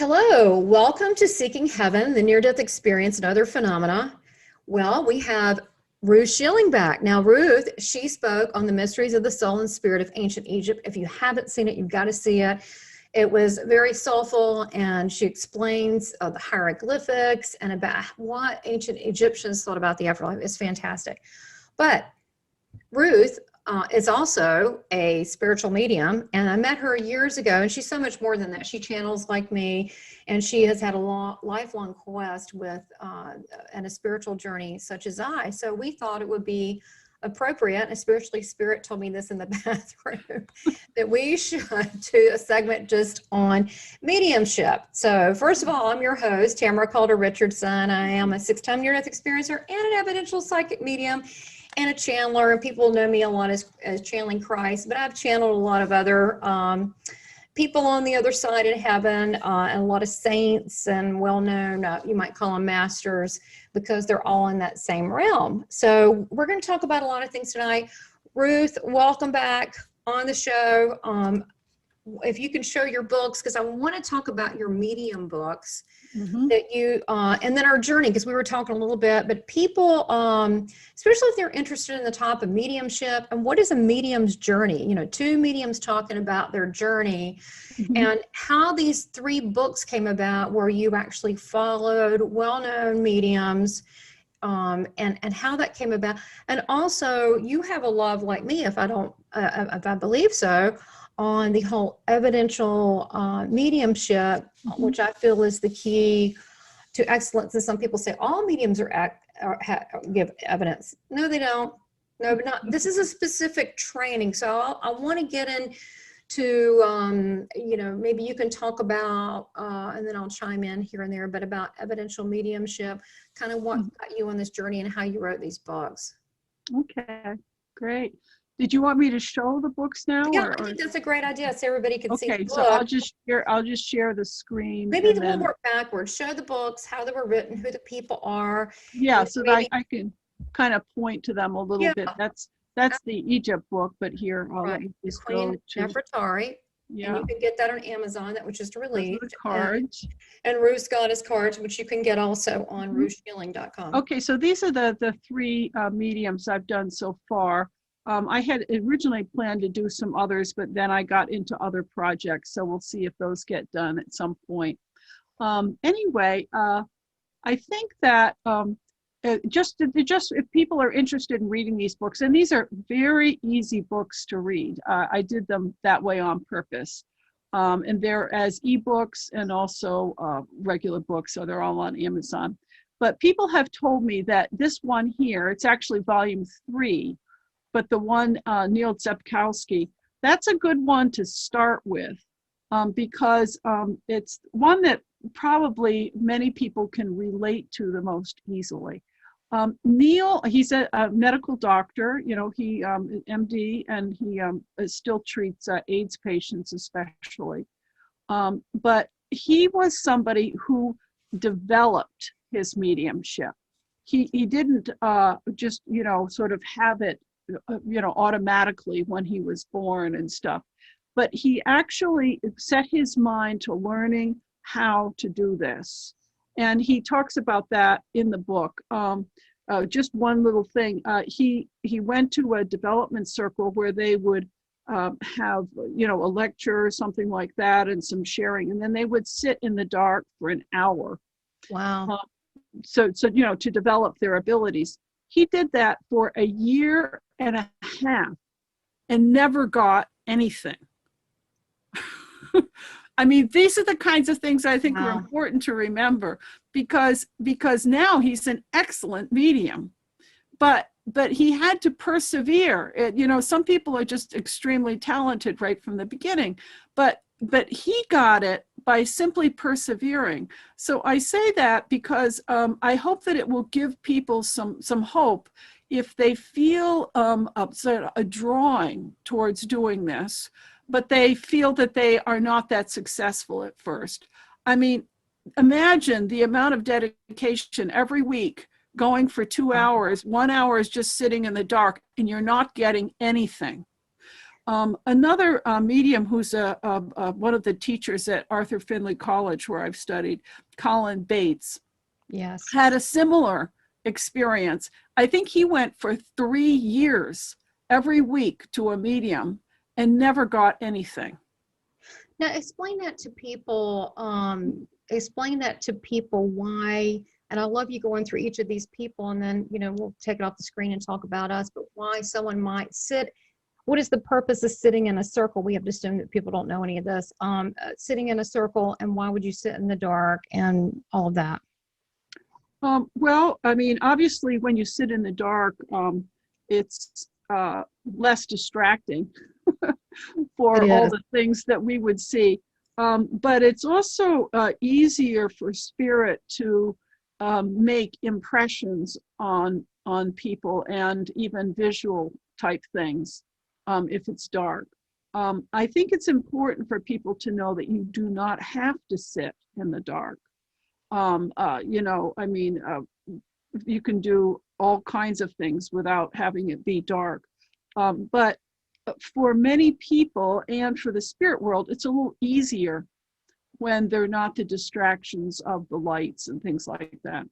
Hello, welcome to Seeking Heaven, the Near-Death Experience and Other Phenomena. Well, we have Ruth Shilling back. Now, Ruth, she spoke on the mysteries of the soul and spirit of ancient Egypt. If you haven't seen it, you've got to see it. It was very soulful, and she explains the hieroglyphics and about what ancient Egyptians thought about the afterlife. It's fantastic. But Ruth is also a spiritual medium, and I met her years ago, and she's so much more than that. She channels like me, and she has had a lifelong quest with and a spiritual journey such as I. So we thought it would be appropriate, especially Spirit told me this in the bathroom, that we should do a segment just on mediumship. So first of all, I'm your host, Tamara Caulder Richardson. I am a 6-time near-death experiencer and an evidential psychic medium and a channeler. And people know me a lot as channeling Christ, but I've channeled a lot of other people on the other side of heaven, and a lot of saints and well-known, you might call them masters, because they're all in that same realm. So we're going to talk about a lot of things tonight. Ruth, welcome back on the show. If you can show your books, because I want to talk about your medium books that you, and then our journey, because we were talking a little bit, but people, especially if they're interested in the topic of mediumship and what is a medium's journey, you know, two mediums talking about their journey and how these 3 books came about where you actually followed well-known mediums, and how that came about. And also you have a love like me, if I believe so, on the whole evidential mediumship, which I feel is the key to excellence. And some people say all mediums give evidence. No, they don't. No, but not. This is a specific training. So I want to get into, you know, maybe you can talk about, and then I'll chime in here and there, but about evidential mediumship, kind of what got you on this journey and how you wrote these books. Okay, great. Did you want me to show the books now? Yeah, I think that's a great idea, so everybody can see the book. Okay, so I'll just share the screen. Maybe we'll work backwards. Show the books, how they were written, who the people are. Yeah, so that I can kind of point to them a little bit. That's the Egypt book, but here I'll let you just go to Nefertari. Yeah, and you can get that on Amazon. That was just released. Cards. And Ruth's got his cards, which you can get also on ruthshilling.com. Okay, so these are the 3 mediums I've done so far. I had originally planned to do some others, but then I got into other projects, so we'll see if those get done at some point. Anyway, I think that just if people are interested in reading these books, and these are very easy books to read. I did them that way on purpose. And they're as ebooks and also regular books, so they're all on Amazon. But people have told me that this one here, it's actually volume 3, but the one, Neal Rzepkowski, that's a good one to start with, because it's one that probably many people can relate to the most easily. Neal, he's a medical doctor, you know, he MD, and he still treats AIDS patients especially. But he was somebody who developed his mediumship. He didn't just, you know, sort of have it, you know, automatically when he was born and stuff, but he actually set his mind to learning how to do this. And he talks about that in the book. Just one little thing, he went to a development circle where they would have, you know, a lecture or something like that and some sharing, and then they would sit in the dark for an hour. Wow. So you know, to develop their abilities. He did that for 1.5 years and never got anything. I mean, these are the kinds of things I think are important to remember, because now he's an excellent medium, but he had to persevere. You know, some people are just extremely talented right from the beginning, but he got it by simply persevering. So I say that because I hope that it will give people some hope if they feel a drawing towards doing this, but they feel that they are not that successful at first. I mean, imagine the amount of dedication every week, going for 2 hours, 1 hour is just sitting in the dark, and you're not getting anything. Another medium who's one of the teachers at Arthur Findlay College, where I've studied, Colin Bates, Yes. had a similar experience. I think he went for 3 years every week to a medium and never got anything. Now explain that to people. Explain that to people why. And I love you going through each of these people, and then we'll take it off the screen and talk about us. But why someone might sit. What is the purpose of sitting in a circle? We have to assume that people don't know any of this. Sitting in a circle, and why would you sit in the dark and all of that? Well, I mean, obviously, when you sit in the dark, it's less distracting for all the things that we would see. But it's also easier for spirit to make impressions on people, and even visual type things if it's dark. I think it's important for people to know that you do not have to sit in the dark. You can do all kinds of things without having it be dark. But for many people and for the spirit world, it's a little easier when they're not the distractions of the lights and things like that.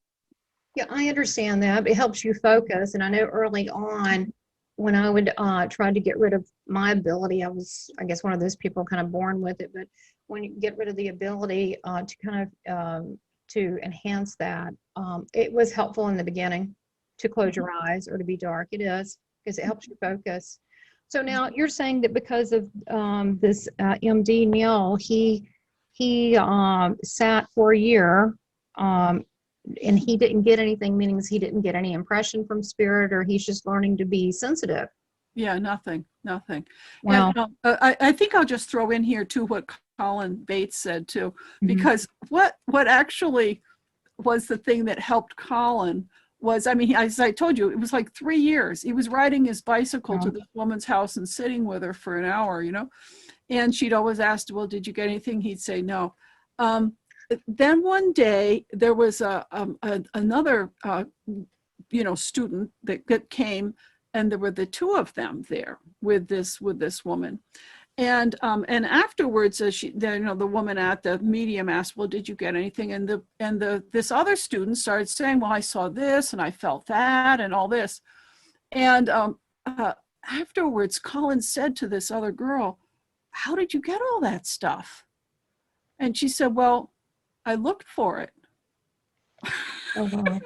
Yeah, I understand that. It helps you focus. And I know early on, when I would try to get rid of my ability, I was, I guess, one of those people kind of born with it. But when you get rid of the ability to kind of to enhance that, it was helpful in the beginning to close your eyes or to be dark. It is, because it helps you focus. So now you're saying that because of this MD Neal, he sat for a year and he didn't get anything, meaning he didn't get any impression from spirit, or he's just learning to be sensitive. Yeah, nothing. Wow. And I think I'll just throw in here too what Colin Bates said too, because what actually was the thing that helped Colin was, I mean, as I told you, it was like 3 years. He was riding his bicycle to this woman's house and sitting with her for an hour, and she'd always asked, well, did you get anything? He'd say no. Then one day there was another student that came, and there were the two of them there with this woman. And afterwards, the woman at the medium asked, well, did you get anything? And this other student started saying, well, I saw this and I felt that and all this. And afterwards, Colin said to this other girl, how did you get all that stuff? And she said, well, I looked for it. Oh, wow.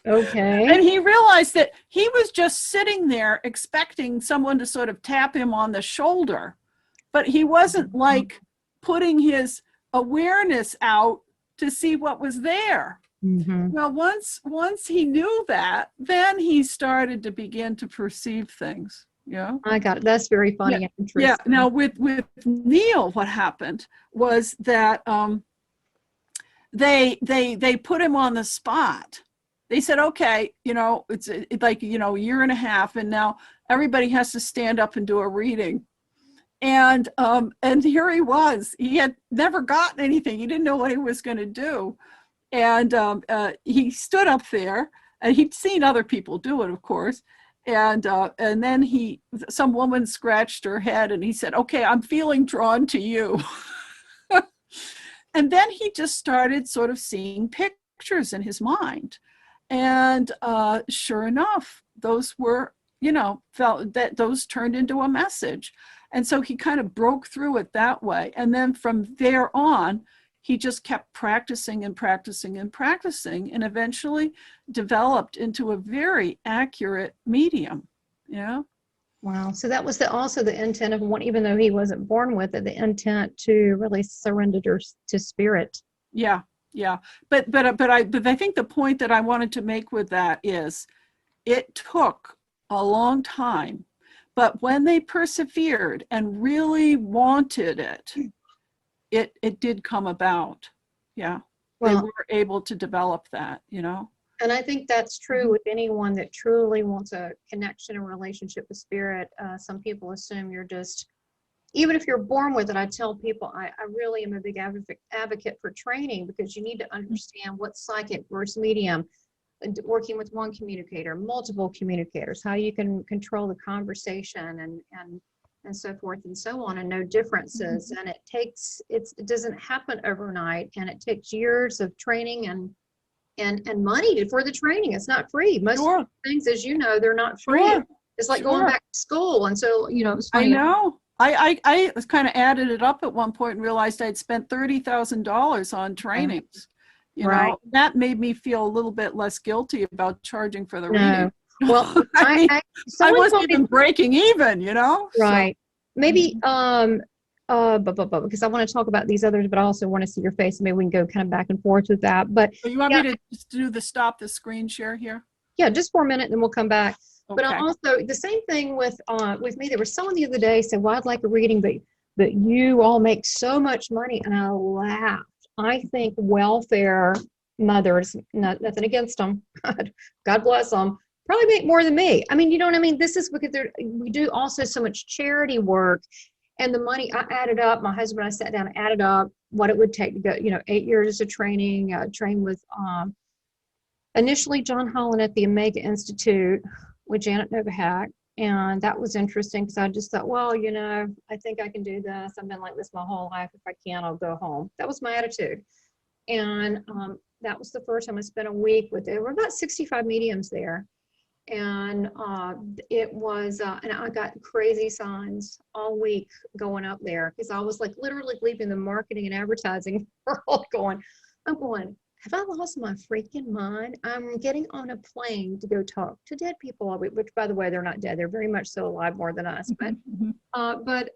Okay. And he realized that he was just sitting there expecting someone to sort of tap him on the shoulder, but he wasn't like putting his awareness out to see what was there. Well, once he knew that, then he started to begin to perceive things. Yeah, I got it. That's very funny and interesting. Yeah. Now with Neal, what happened was that they put him on the spot. They said, okay, it's like, a year and a half, and now everybody has to stand up and do a reading. And here he was. He had never gotten anything. He didn't know what he was going to do. And he stood up there, and he'd seen other people do it, of course. And then some woman scratched her head, and he said, okay, I'm feeling drawn to you. And then he just started sort of seeing pictures in his mind. And sure enough, those were, felt that those turned into a message. And so he kind of broke through it that way. And then from there on, he just kept practicing and practicing and practicing, and eventually developed into a very accurate medium. Yeah. Wow. So that was also the intent of one, even though he wasn't born with it, the intent to really surrender to spirit. Yeah. Yeah. But I think the point that I wanted to make with that is it took a long time, but when they persevered and really wanted it, it did come about. Yeah. Well, they were able to develop that, And I think that's true with anyone that truly wants a connection and relationship with spirit. Some people assume you're just, even if you're born with it, I tell people I really am a big advocate for training, because you need to understand what's psychic versus medium. working with one communicator, multiple communicators, how you can control the conversation and so forth and so on, and know differences. And it doesn't happen overnight, and it takes years of training and money for the training. It's not free. Most things, as you know, they're not free. It's like going back to school. And so, it's funny. I know. I was kind of added it up at one point and realized I'd spent $30,000 on trainings. You know, that made me feel a little bit less guilty about charging for the reading. Well, I wasn't even breaking even, Right. So, maybe, because I want to talk about these others, but I also want to see your face. Maybe we can go kind of back and forth with that. But so you want me to just do stop the screen share here? Yeah, just for a minute, and then we'll come back. Okay. But also the same thing with me. There was someone the other day said, "Well, I'd like a reading, but you all make so much money," and I laughed. I think welfare mothers, nothing against them, God bless them, probably make more than me. I mean, you know what I mean? This is because we do also so much charity work, and the money I added up. My husband and I sat down and added up what it would take to go, 8 years of training, train with initially John Holland at the Omega Institute with Janet Novak. And that was interesting because I just thought, well, I think I can do this. I've been like this my whole life. If I can, I'll go home. That was my attitude. And that was the first time I spent a week with, there were about 65 mediums there. And it was, and I got crazy signs all week going up there because I was like literally leaving the marketing and advertising world I'm going, have I lost my freaking mind? I'm getting on a plane to go talk to dead people all week, which, by the way, they're not dead. They're very much so alive, more than us. But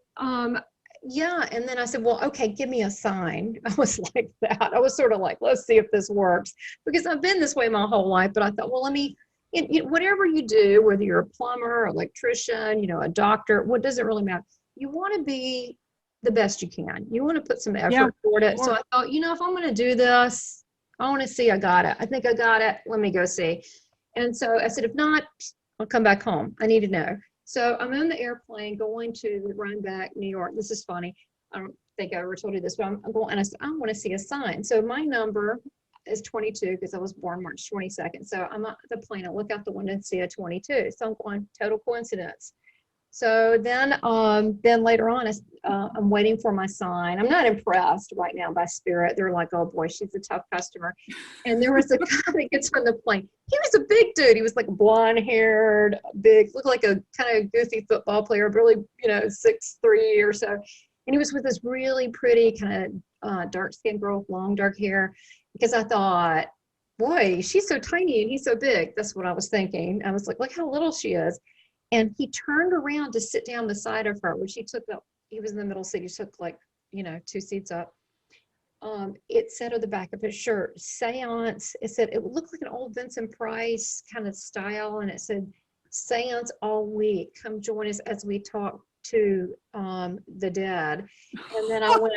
yeah. And then I said, well, okay, give me a sign. I was like that. I was sort of like, let's see if this works, because I've been this way my whole life. But I thought, well, let me, whatever you do, whether you're a plumber, electrician, a doctor, what does it really matter? You want to be the best you can. You want to put some effort toward it. So I thought, if I'm going to do this, I want to see I got it. I think I got it. Let me go see. And so I said, if not, I'll come back home. I need to know. So I'm on the airplane going to Rhinebeck, New York. This is funny. I don't think I ever told you this, but I'm going, and I said, I want to see a sign. So my number is 22 because I was born March 22nd. So I'm at the plane. I look out the window and see a 22. So I'm going, total coincidence. So then later on, I'm waiting for my sign. I'm not impressed right now by Spirit. They're like, oh boy, she's a tough customer. And there was a guy that gets on the plane. He was a big dude. He was like blonde haired, big, looked like a kind of goofy football player, really, 6'3" or so. And he was with this really pretty kind of dark skinned girl with long dark hair, because I thought, boy, she's so tiny and he's so big. That's what I was thinking. I was like, look how little she is. And he turned around to sit down beside of her, which he was in the middle seat. He took 2 seats up. It said on the back of his shirt, seance. It said, it looked like an old Vincent Price kind of style. And it said, seance all week. Come join us as we talk to the dead. And then I went,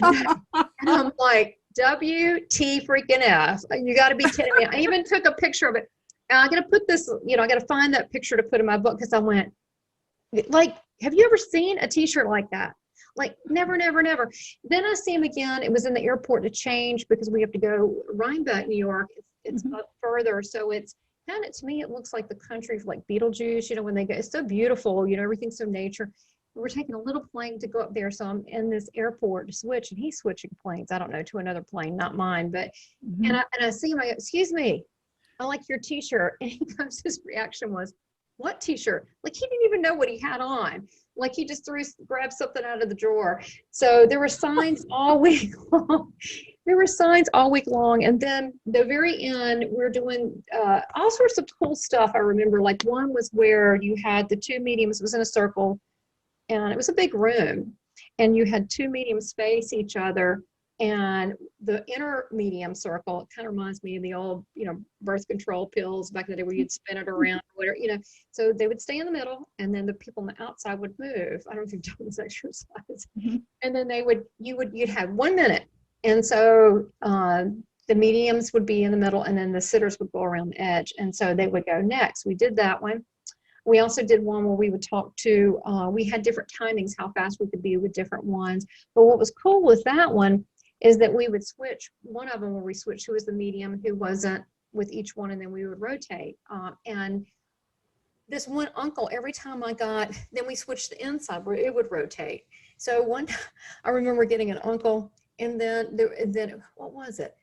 and I'm like, WT freaking F. You got to be kidding me. I even took a picture of it. I got to put this, I got to find that picture to put in my book, because I went, have you ever seen a t-shirt like that? Like, never, never, never. Then I see him again. It was in the airport to change because we have to go Rhinebeck, New York. It's up further. So it's kind of, to me, it looks like the country for like Beetlejuice, when they go, it's so beautiful, everything's so nature. We're taking a little plane to go up there. So I'm in this airport to switch, and he's switching planes, I don't know, to another plane, not mine. But, and I see him, I go, excuse me, I like your t-shirt. And his reaction was, what t-shirt? Like, he didn't even know what he had on. Like, he just grabbed something out of the drawer. So there were signs all week long. And then the very end, we're doing all sorts of cool stuff. I remember, like, one was where you had the 2 mediums, it was in a circle, and it was a big room, and you had 2 mediums face each other. And the inner medium circle, it kind of reminds me of the old, birth control pills back in the day where you'd spin it around, or whatever, So they would stay in the middle, and then the people on the outside would move. I don't know if you've done this exercise. And then you'd have 1 minute. And so the mediums would be in the middle, and then the sitters would go around the edge. And so they would go next. We did that one. We also did one where we would talk to, we had different timings, how fast we could be with different ones. But what was cool with that one is that we would switch one of them where we switched who was the medium, who wasn't, with each one, and then we would rotate. And this one uncle, every time I got, then we switched the inside where it would rotate. So I remember getting an uncle, and then what was it?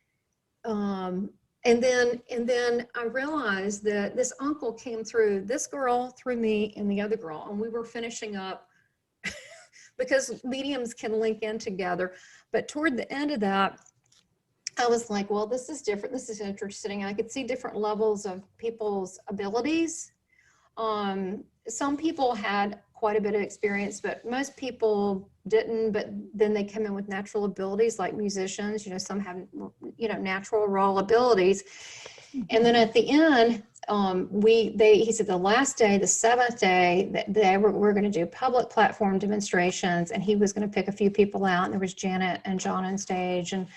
And then I realized that this uncle came through this girl, through me, and the other girl, and we were finishing up because mediums can link in together. But toward the end of that, I was like, well, this is different. This is interesting. I could see different levels of people's abilities. Some people had quite a bit of experience, but most people didn't. But then they come in with natural abilities, like musicians. Some have, natural raw abilities. And then at the end, he said the last day, the 7th day, that we're going to do public platform demonstrations, and he was going to pick a few people out. And there was Janet and John on stage, and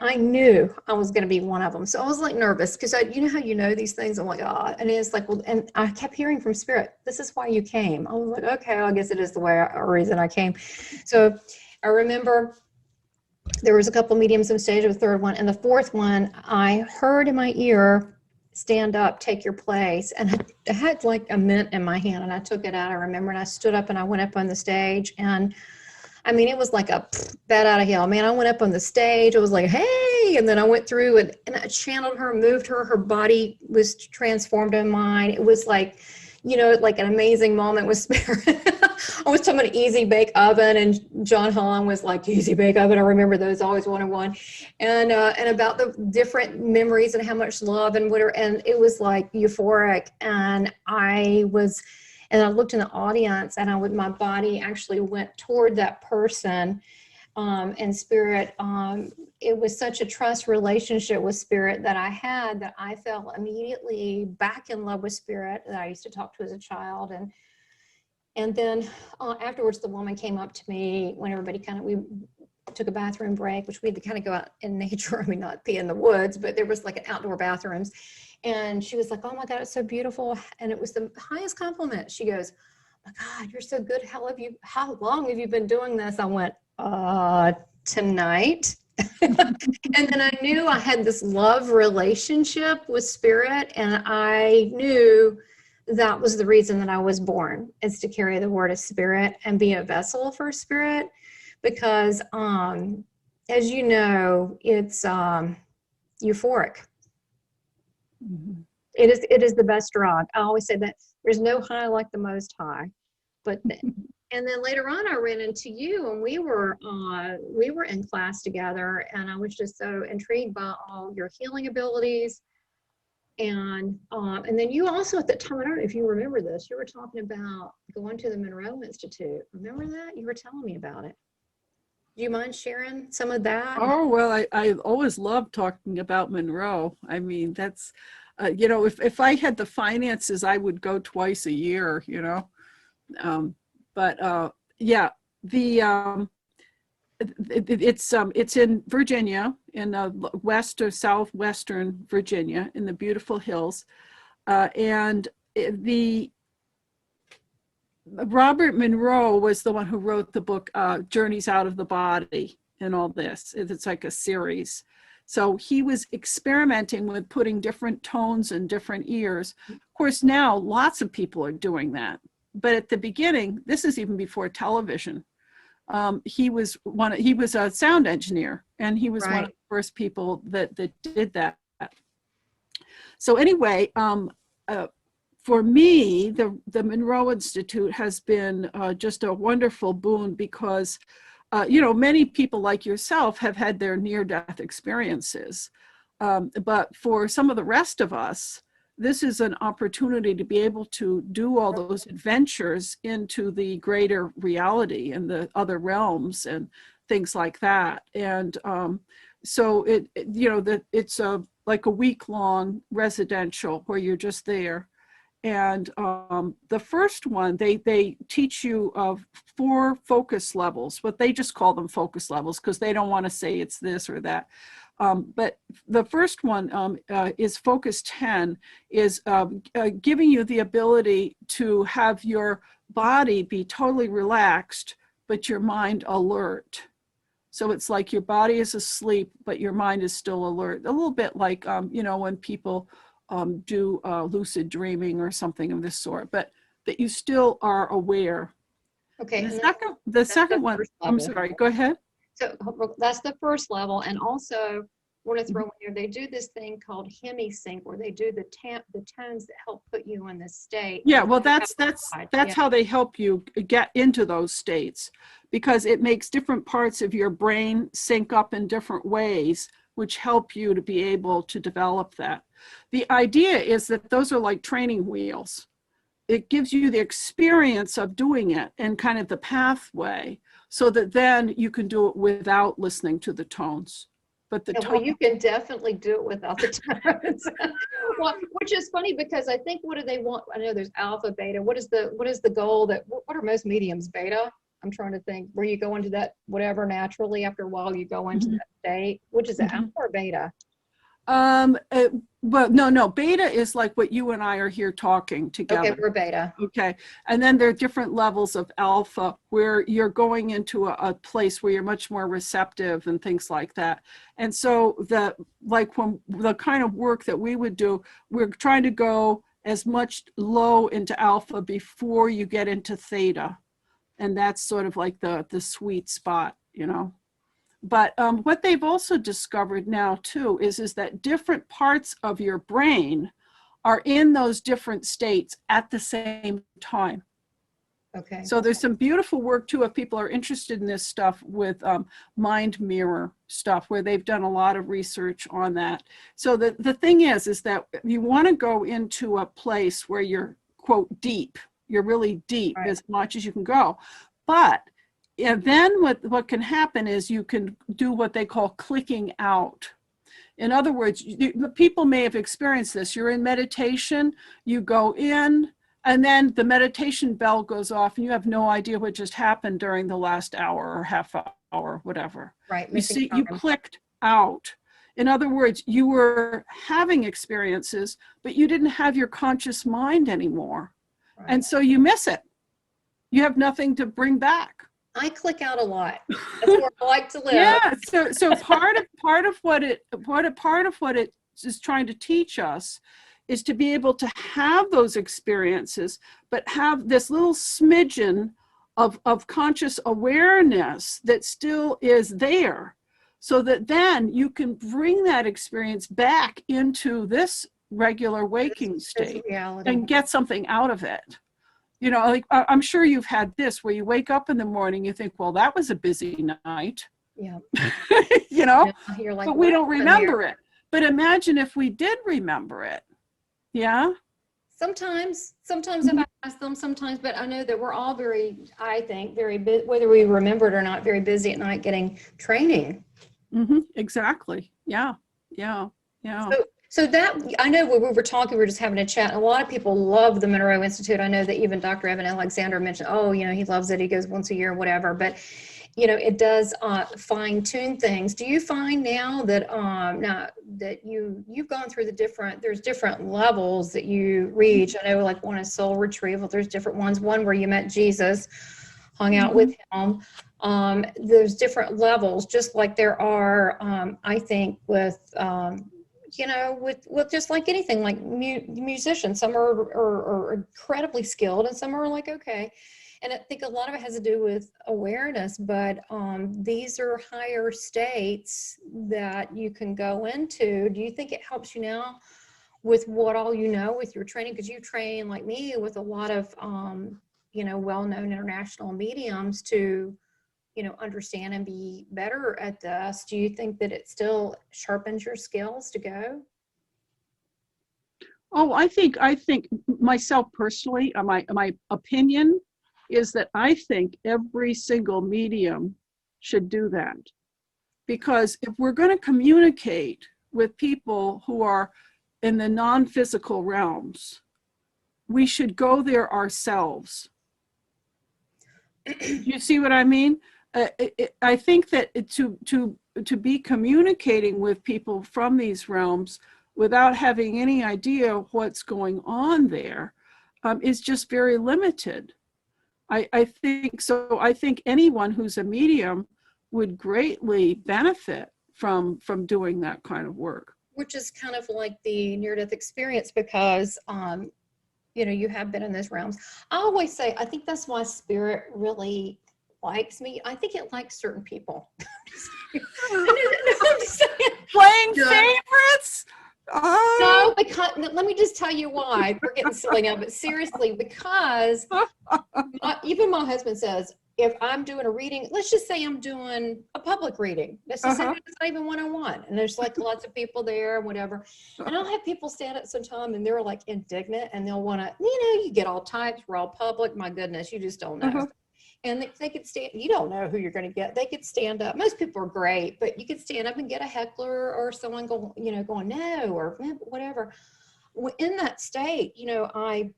I knew I was going to be one of them. So I was like nervous because you know how these things. I'm like, oh, and it's like, well, and I kept hearing from Spirit, this is why you came. I was like, okay, I guess it is the reason I came. So I remember there was a couple mediums on stage, the third one, and the fourth one, I heard in my ear, stand up, take your place. And I had like a mint in my hand, and I took it out. I remember, and I stood up and I went up on the stage, and I mean, it was like a bat out of hell. Man, I went up on the stage. It was like, hey, and then I went through and I channeled her, moved her. Her body was transformed in mine. It was like, like an amazing moment with Spirit. I was talking about Easy Bake Oven, and John Hahn was like, Easy Bake Oven. I remember those, always one-on-one. And about the different memories and how much love and whatever. And it was like euphoric. And I looked in the audience, and my body actually went toward that person, and Spirit. It was such a trust relationship with Spirit that I had, that I fell immediately back in love with Spirit that I used to talk to as a child. And then afterwards, the woman came up to me when everybody we took a bathroom break, which we had to kind of go out in nature. I mean, not be in the woods, but there was like an outdoor bathrooms. And she was like, oh my God, it's so beautiful. And it was the highest compliment. She goes, oh my God, you're so good. How long have you been doing this? I went, tonight. And then I knew I had this love relationship with Spirit. And I knew that was the reason that I was born, is to carry the word of Spirit and be a vessel for Spirit. Because, as you know, it's euphoric. Mm-hmm. It is the best drug. I always say that there's no high like the Most High. But and then later on, I ran into you, and we were in class together, and I was just so intrigued by all your healing abilities. And then you also, at the time, I don't know if you remember this, you were talking about going to the Monroe Institute. Remember that? You were telling me about it. Do you mind sharing some of that? Oh, well, I always love talking about Monroe. I mean, that's, if I had the finances, I would go twice a year, it's in Virginia, in west or southwestern Virginia, in the beautiful hills. And Robert Monroe was the one who wrote the book, Journeys Out of the Body, and all this. It's like a series. So he was experimenting with putting different tones in different ears. Of course, now lots of people are doing that. But at the beginning, this is even before television. He was a sound engineer, and he was one of the first people that did that. So anyway, for me, the Monroe Institute has been just a wonderful boon, because, many people like yourself have had their near-death experiences. But for some of the rest of us, this is an opportunity to be able to do all those adventures into the greater reality and the other realms and things like that. And so it's like a week-long residential where you're just there. And the first one, they teach you 4 focus levels, but they just call them focus levels because they don't want to say it's this or that. But the first one is focus 10, is giving you the ability to have your body be totally relaxed, but your mind alert. So it's like your body is asleep, but your mind is still alert. A little bit like, you know, when people do lucid dreaming or something of this sort, but that you still are aware. Okay. The And second, that's the one, first I'm level. sorry, go ahead. So that's the first level. And also, we're going to throw Mhm. in here, they do this thing called Hemisync, where they do the tones that help put you in this state. Yeah, And well, you have that's yeah. how they help you get into those states, because it makes different parts of your brain sync up in different ways, which help you to be able to develop that. The idea is that those are like training wheels. It gives you the experience of doing it and kind of the pathway, so that then you can do it without listening to the tones. But the Yeah, well, tone, you can definitely do it without the tones. Well, which is funny because I think, what do they want? I know there's alpha, beta. What is the goal that, what are most mediums? Beta? I'm trying to think, where you go into that whatever naturally after a while you go into that state. Which is it, alpha or beta? but no, beta is like what you and I are here talking together. Okay, we're beta. Okay. And then there are different levels of alpha where you're going into a place where you're much more receptive and things like that. And so when the kind of work that we would do, we're trying to go as much low into alpha before you get into theta. And that's sort of like the sweet spot, you know. But what they've also discovered now too is that different parts of your brain are in those different states at the same time. Okay. So there's some beautiful work too, if people are interested in this stuff, with mind mirror stuff, where they've done a lot of research on that. So the thing is that you want to go into a place where you're, quote, deep. You're really deep, Right. as much as you can go. But then what can happen is you can do what they call clicking out. In other words, people may have experienced this. You're in meditation, you go in, and then the meditation bell goes off and you have no idea what just happened during the last hour or half hour, whatever. Right. You see, you clicked out. In other words, you were having experiences, but you didn't have your conscious mind anymore. Right. And so you miss it. You have nothing to bring back. I click out a lot. That's where I like to live. Yeah. So part of what it is trying to teach us is to be able to have those experiences, but have this little smidgen of conscious awareness that still is there, so that then you can bring that experience back into this regular waking state and get something out of it. You know, like I'm sure you've had this where you wake up in the morning, you think, well, that was a busy night. Yeah. You know, you're like, but we don't remember it. But imagine if we did remember it. Yeah. Sometimes I've asked them sometimes, but I know that we're all I think, very whether we remember it or not, very busy at night getting training. Exactly. Yeah. So that, I know when we were talking, we were just having a chat. A lot of people love the Monroe Institute. I know that even Dr. Evan Alexander mentioned, oh, you know, he loves it. He goes once a year, whatever. But, you know, it does fine tune things. Do you find now that now that you've gone through there's different levels that you reach? I know, like, one is soul retrieval. There's different ones. One where you met Jesus, hung out with him. There's different levels, just like there are, I think, with you know, with just like anything, like musicians, some are incredibly skilled and some are like, okay. And I think a lot of it has to do with awareness, but these are higher states that you can go into. Do you think it helps you now with what all you know with your training? Because you train, like me, with a lot of, you know, well-known international mediums to, you know, understand and be better at this. Do you think that it still sharpens your skills to go? Oh, I think myself personally, my opinion is that I think every single medium should do that. Because if we're going to communicate with people who are in the non-physical realms, we should go there ourselves. You see what I mean? I think that to be communicating with people from these realms without having any idea what's going on there is just very limited. I think anyone who's a medium would greatly benefit from doing that kind of work. Which is kind of like the near-death experience, because you know, you have been in those realms. I always say, I think that's why spirit really likes me. I think it likes certain people. I'm just saying. Playing No. favorites? No, because let me just tell you why. We're getting silly now, but seriously, because even my husband says, if I'm doing a reading, let's just say I'm doing a public reading. Let's just say it's not even one-on-one, and there's like lots of people there, whatever. And I'll have people stand up sometime and they're like indignant, and they'll want to, you know, you get all types. We're all public. My goodness, you just don't know. And they could stand, you don't know who you're going to get. They could stand up. Most people are great, but you could stand up and get a heckler or someone going, you know, going no, or whatever. In that state, you know, I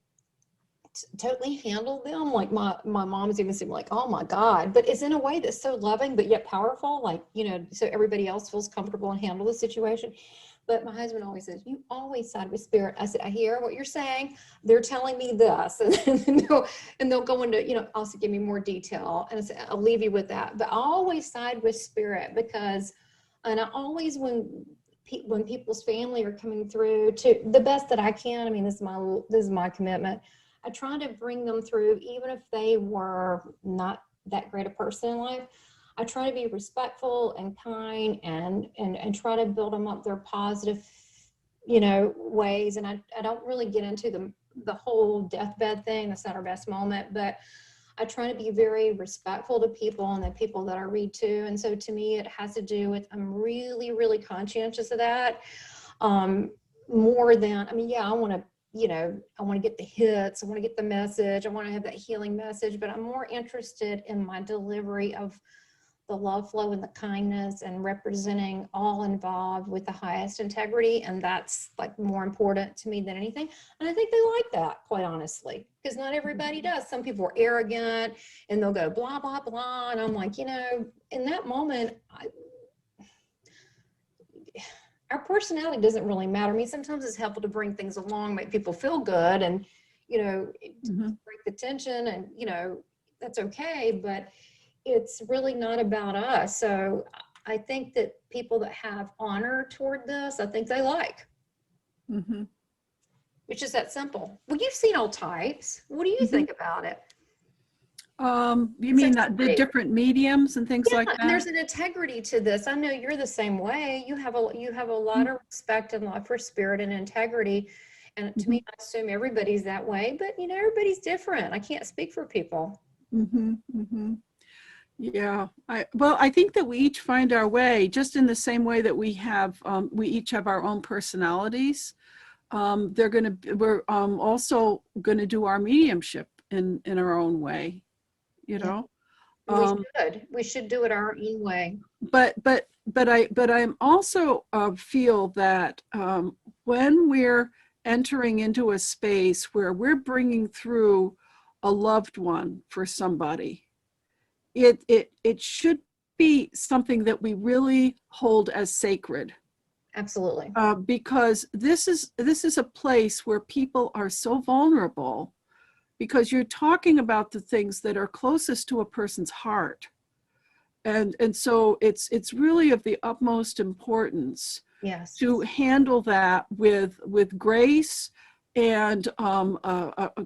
totally handle them. Like my mom's even seemed like, oh my God, but it's in a way that's so loving, but yet powerful. Like, you know, so everybody else feels comfortable and handle the situation. But my husband always says, you always side with spirit. I said, I hear what you're saying. They're telling me this. And they'll go into, you know, also give me more detail. And I said, I'll leave you with that. But I always side with spirit because, and I always, when people's family are coming through to the best that I can, I mean, this is my commitment. I try to bring them through, even if they were not that great a person in life. I try to be respectful and kind and try to build them up their positive, you know, ways. And I don't really get into the whole deathbed thing. That's not our best moment, but I try to be very respectful to people and the people that I read to. And so to me, it has to do with, I'm really, really conscientious of that. More than, I mean, yeah, I want to, you know, I want to get the hits. I want to get the message. I want to have that healing message, but I'm more interested in my delivery of the love flow and the kindness and representing all involved with the highest integrity. And that's like more important to me than anything. And I think they like that, quite honestly, because not everybody does. Some people are arrogant and they'll go blah, blah, blah. And I'm like, you know, in that moment, our personality doesn't really matter. I mean, sometimes it's helpful to bring things along, make people feel good and, you know, break the tension and, you know, that's okay. But it's really not about us. So I think that people that have honor toward this, I think they like. It's just that simple. Well, you've seen all types. What do you think about it? You mean that the different mediums and things like that? And there's an integrity to this. I know you're the same way. You have a lot of respect and love for spirit and integrity. And to me, I assume everybody's that way, but you know, everybody's different. I can't speak for people. Yeah, I think that we each find our way, just in the same way that we each have our own personalities. We're also gonna do our mediumship in our own way, you know. We should do it our own way. But I'm also feel that when we're entering into a space where we're bringing through a loved one for somebody, it should be something that we really hold as sacred. Absolutely. Because this is a place where people are so vulnerable, because you're talking about the things that are closest to a person's heart. And so it's really of the utmost importance to handle that with grace and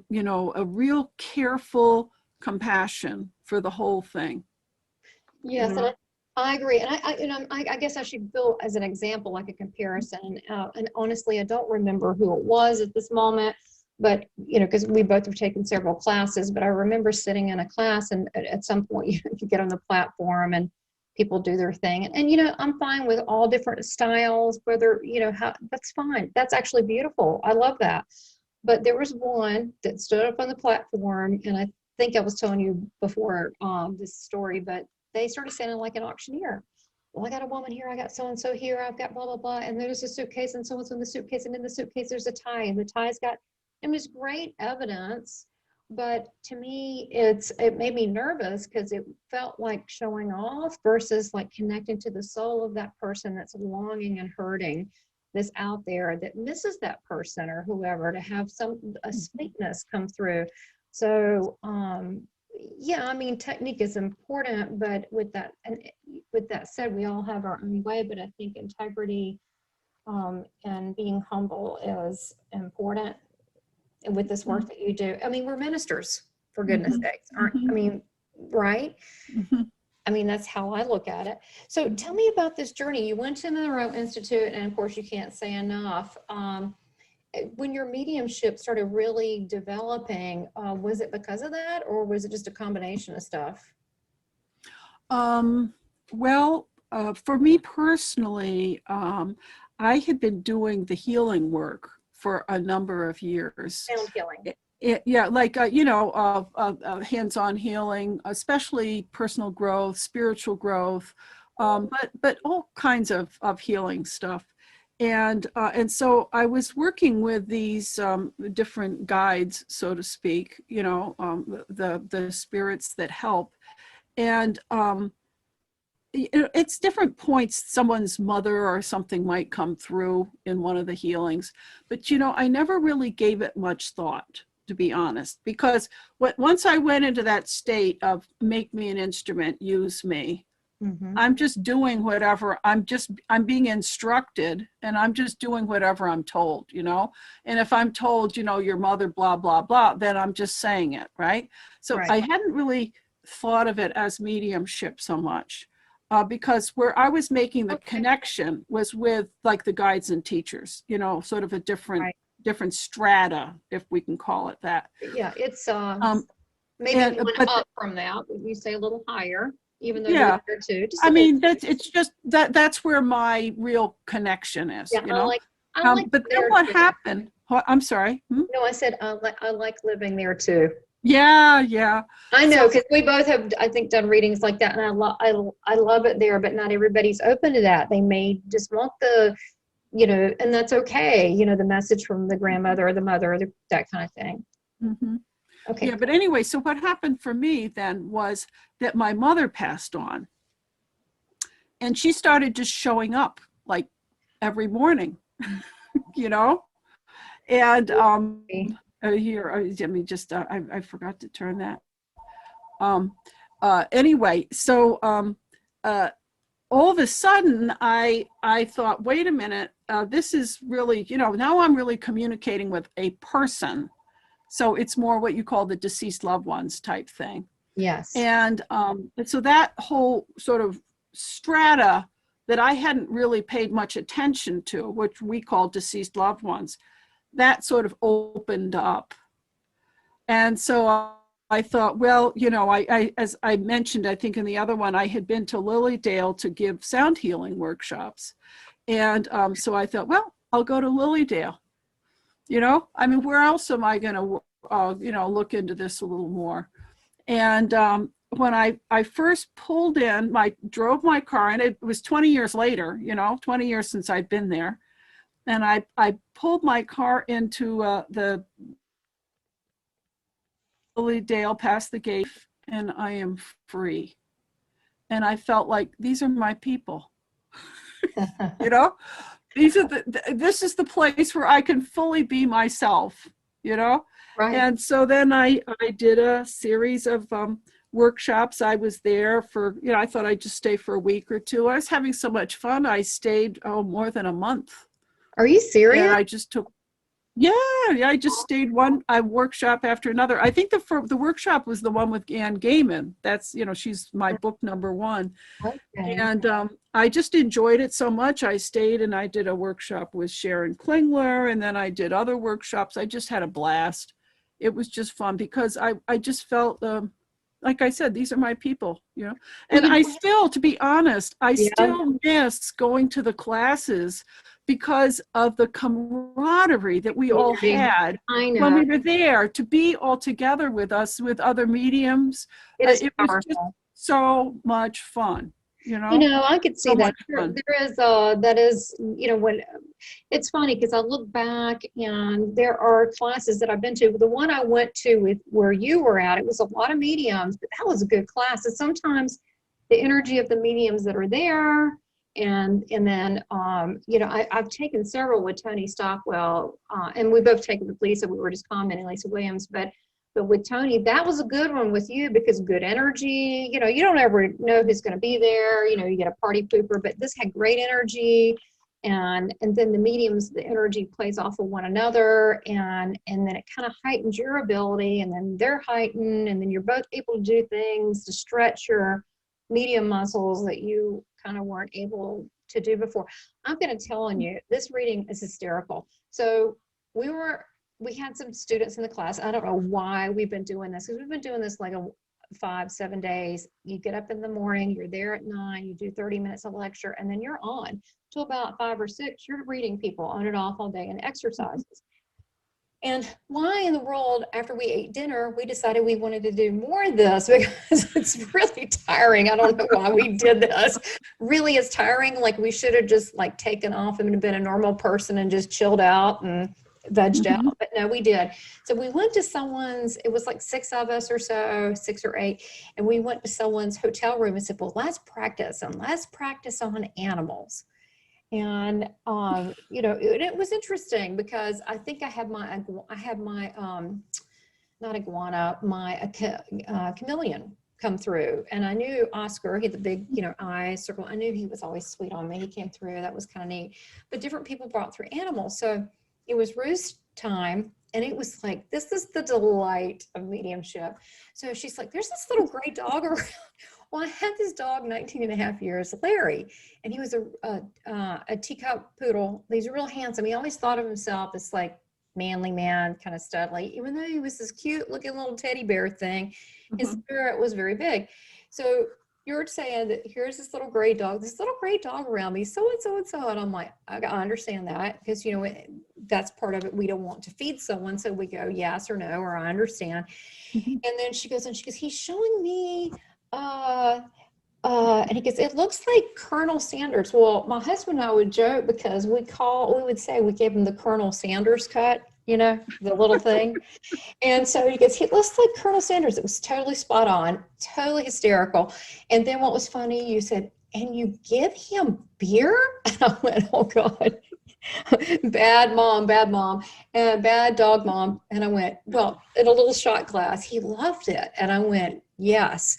you know, a real careful compassion for the whole thing. Yes, and I agree. And I guess I should go as an example, like a comparison. And honestly, I don't remember who it was at this moment, but you know, because we both have taken several classes, but I remember sitting in a class and at some point you get on the platform and people do their thing. And you know, I'm fine with all different styles, whether, you know, that's fine. That's actually beautiful. I love that. But there was one that stood up on the platform, and I think I was telling you before this story, but they started sounding like an auctioneer. Well, I got a woman here, I got so-and-so here, I've got blah, blah, blah, and there's a suitcase and so-and-so in the suitcase, and in the suitcase there's a tie, and the tie's got, and there's great evidence, but to me, it made me nervous because it felt like showing off versus like connecting to the soul of that person that's longing and hurting, that's out there that misses that person or whoever, to have a sweetness come through. So, yeah, I mean, technique is important, but with that, and with that said, we all have our own way, but I think integrity and being humble is important with this work that you do. I mean, we're ministers, for goodness sakes, aren't, I mean, right? I mean, that's how I look at it. So tell me about this journey. You went to the Monroe Institute, and of course you can't say enough. When your mediumship started really developing, was it because of that, or was it just a combination of stuff? Well, for me personally, I had been doing the healing work for a number of years. Sound healing. Yeah, like, hands-on healing, especially personal growth, spiritual growth, but all kinds of healing stuff. And so I was working with these different guides, so to speak, the spirits that help. And it's different points. Someone's mother or something might come through in one of the healings, but I never really gave it much thought, to be honest, because once I went into that state of make me an instrument, use me, I'm just doing whatever, I'm being instructed, and I'm just doing whatever I'm told, and if I'm told, your mother, blah, blah, blah, then I'm just saying it, right? So Right. I hadn't really thought of it as mediumship so much, because where I was making the connection was with like the guides and teachers, sort of a different strata, if we can call it that. Yeah, it's maybe one up from that. You say a little higher, even though yeah, they're there too. I mean, it's just that's where my real connection is. Yeah, I like but then what happened? I'm sorry. No, I said I like living there too. Yeah. I know, because we both have, I think, done readings like that, and I love it there, but not everybody's open to that. They may just want the, and that's okay. The message from the grandmother or the mother, or that kind of thing. Okay. Yeah, but anyway, so what happened for me then was that my mother passed on, and she started just showing up like every morning, and here, let me just, I forgot to turn that. Anyway, so all of a sudden I thought, wait a minute, this is really, now I'm really communicating with a person. So it's more what you call the deceased loved ones type thing. Yes. And so that whole sort of strata that I hadn't really paid much attention to, which we call deceased loved ones, that sort of opened up. And so I thought, well, I as I mentioned, I think in the other one, I had been to Lilydale to give sound healing workshops. And so I thought, well, I'll go to Lilydale. I mean, where else am I going to, look into this a little more? And when I first pulled in, drove my car, and it was 20 years later, 20 years since I'd been there. And I pulled my car into the Lilydale, past the gate, and I am free. And I felt like these are my people. This is the place where I can fully be myself, Right. And so then I did a series of workshops. I was there for, I thought I'd just stay for a week or two. I was having so much fun. I stayed, more than a month. Are you serious? And I just took, I just stayed one workshop after another. I think the workshop was the one with Gaiman. That's, she's my book #1. Okay. And I just enjoyed it so much. I stayed and I did a workshop with Sharon Klingler, and then I did other workshops. I just had a blast. It was just fun because I just felt, like I said, these are my people, and I still, to be honest, I still miss going to the classes because of the camaraderie that we all had when we were there, to be all together with us, with other mediums. It was just so much fun. I could see that. That is, when it's funny because I look back and there are classes that I've been to. The one I went to with where you were at, it was a lot of mediums, but that was a good class. And sometimes the energy of the mediums that are there, and then I've taken several with Tony Stockwell, and we both taken with Lisa. We were just commenting, Lisa Williams, but But with Tony, that was a good one with you because good energy, you know, you don't ever know who's going to be there. You know, you get a party pooper, but this had great energy. And then the mediums, the energy plays off of one another, and then it kind of heightens your ability, and then they're heightened, and then you're both able to do things to stretch your medium muscles that you kind of weren't able to do before. I'm going to tell you, this reading is hysterical. So we had some students in the class. I don't know why we've been doing this, because we've been doing this like 5-7 days. You get up in the morning, you're there at 9, you do 30 minutes of lecture, and then you're on till about 5 or 6. You're reading people on and off all day and exercises. And why in the world, after we ate dinner, we decided we wanted to do more of this, because it's really tiring. I don't know why we did this. Really, it's tiring. Like, we should have just like taken off and been a normal person and just chilled out and vegged out, but no, we did. So we went to someone's, it was like 6 of us or so, 6 or 8, and we went to someone's hotel room and said, well, let's practice on animals. And you know, it was interesting because I think I had my not iguana, my chameleon come through, and I knew Oscar, he had the big, you know, eye circle. I knew he was always sweet on me. He came through. That was kind of neat. But different people brought through animals. So it was Ruth's time, and it was like, this is the delight of mediumship. So she's like, there's this little gray dog around. Well, I had this dog 19.5 years, Larry, and he was a teacup poodle. He's real handsome. He always thought of himself as like manly man, kind of studly, even though he was this cute looking little teddy bear thing. His spirit was very big. So you're saying that here's this little gray dog around me, so and so and so. And I'm like, I understand that, because, you know, that's part of it. We don't want to feed someone. So we go yes or no, or I understand. And then she goes, he's showing me, and he goes, it looks like Colonel Sanders. Well, my husband and I would joke, because we would say we gave him the Colonel Sanders cut, you know, the little thing. And so he goes, he looks like Colonel Sanders. It was totally spot on, totally hysterical. And then what was funny, you said, and you give him beer? And I went, oh God, bad mom, and bad dog mom. And I went, well, in a little shot glass. He loved it. And I went, yes.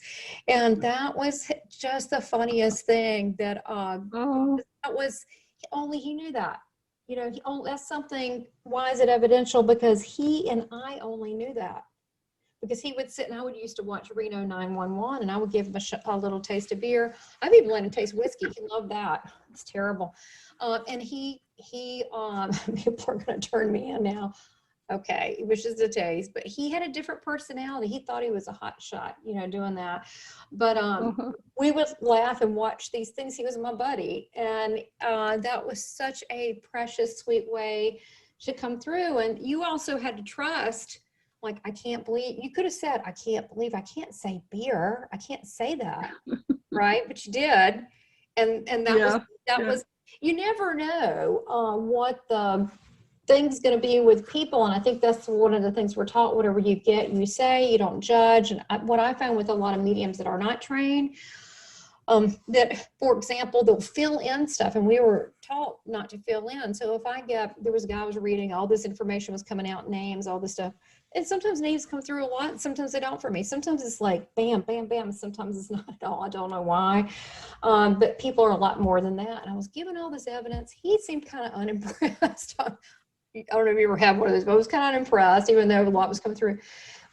And that was just the funniest thing that was, only he knew that. You know, that's something. Why is it evidential? Because he and I only knew that. Because he would sit, and I would used to watch Reno 911, and I would give him a little taste of beer. I've even let him taste whiskey. He loved that. It's terrible. And he people are going to turn me in now. Okay, it was just a taste, but he had a different personality. He thought he was a hot shot, you know, doing that. But we would laugh and watch these things. He was my buddy, and that was such a precious, sweet way to come through. And you also had to trust, like, I can't believe, you could have said, I can't believe I can't say beer. I can't say that, right? But you did. And that was, you never know what the thing's going to be with people. And I think that's one of the things we're taught. Whatever you get, you say, you don't judge. And what I found with a lot of mediums that are not trained, that, for example, they'll fill in stuff, and we were taught not to fill in. So if there was a guy I was reading, all this information was coming out, names, all this stuff. And sometimes names come through a lot, and sometimes they don't for me. Sometimes it's like bam, bam, bam. Sometimes it's not at all. I don't know why. But people are a lot more than that. And I was given all this evidence. He seemed kind of unimpressed. I don't know if you ever had one of those, but I was kind of unimpressed, even though a lot was coming through.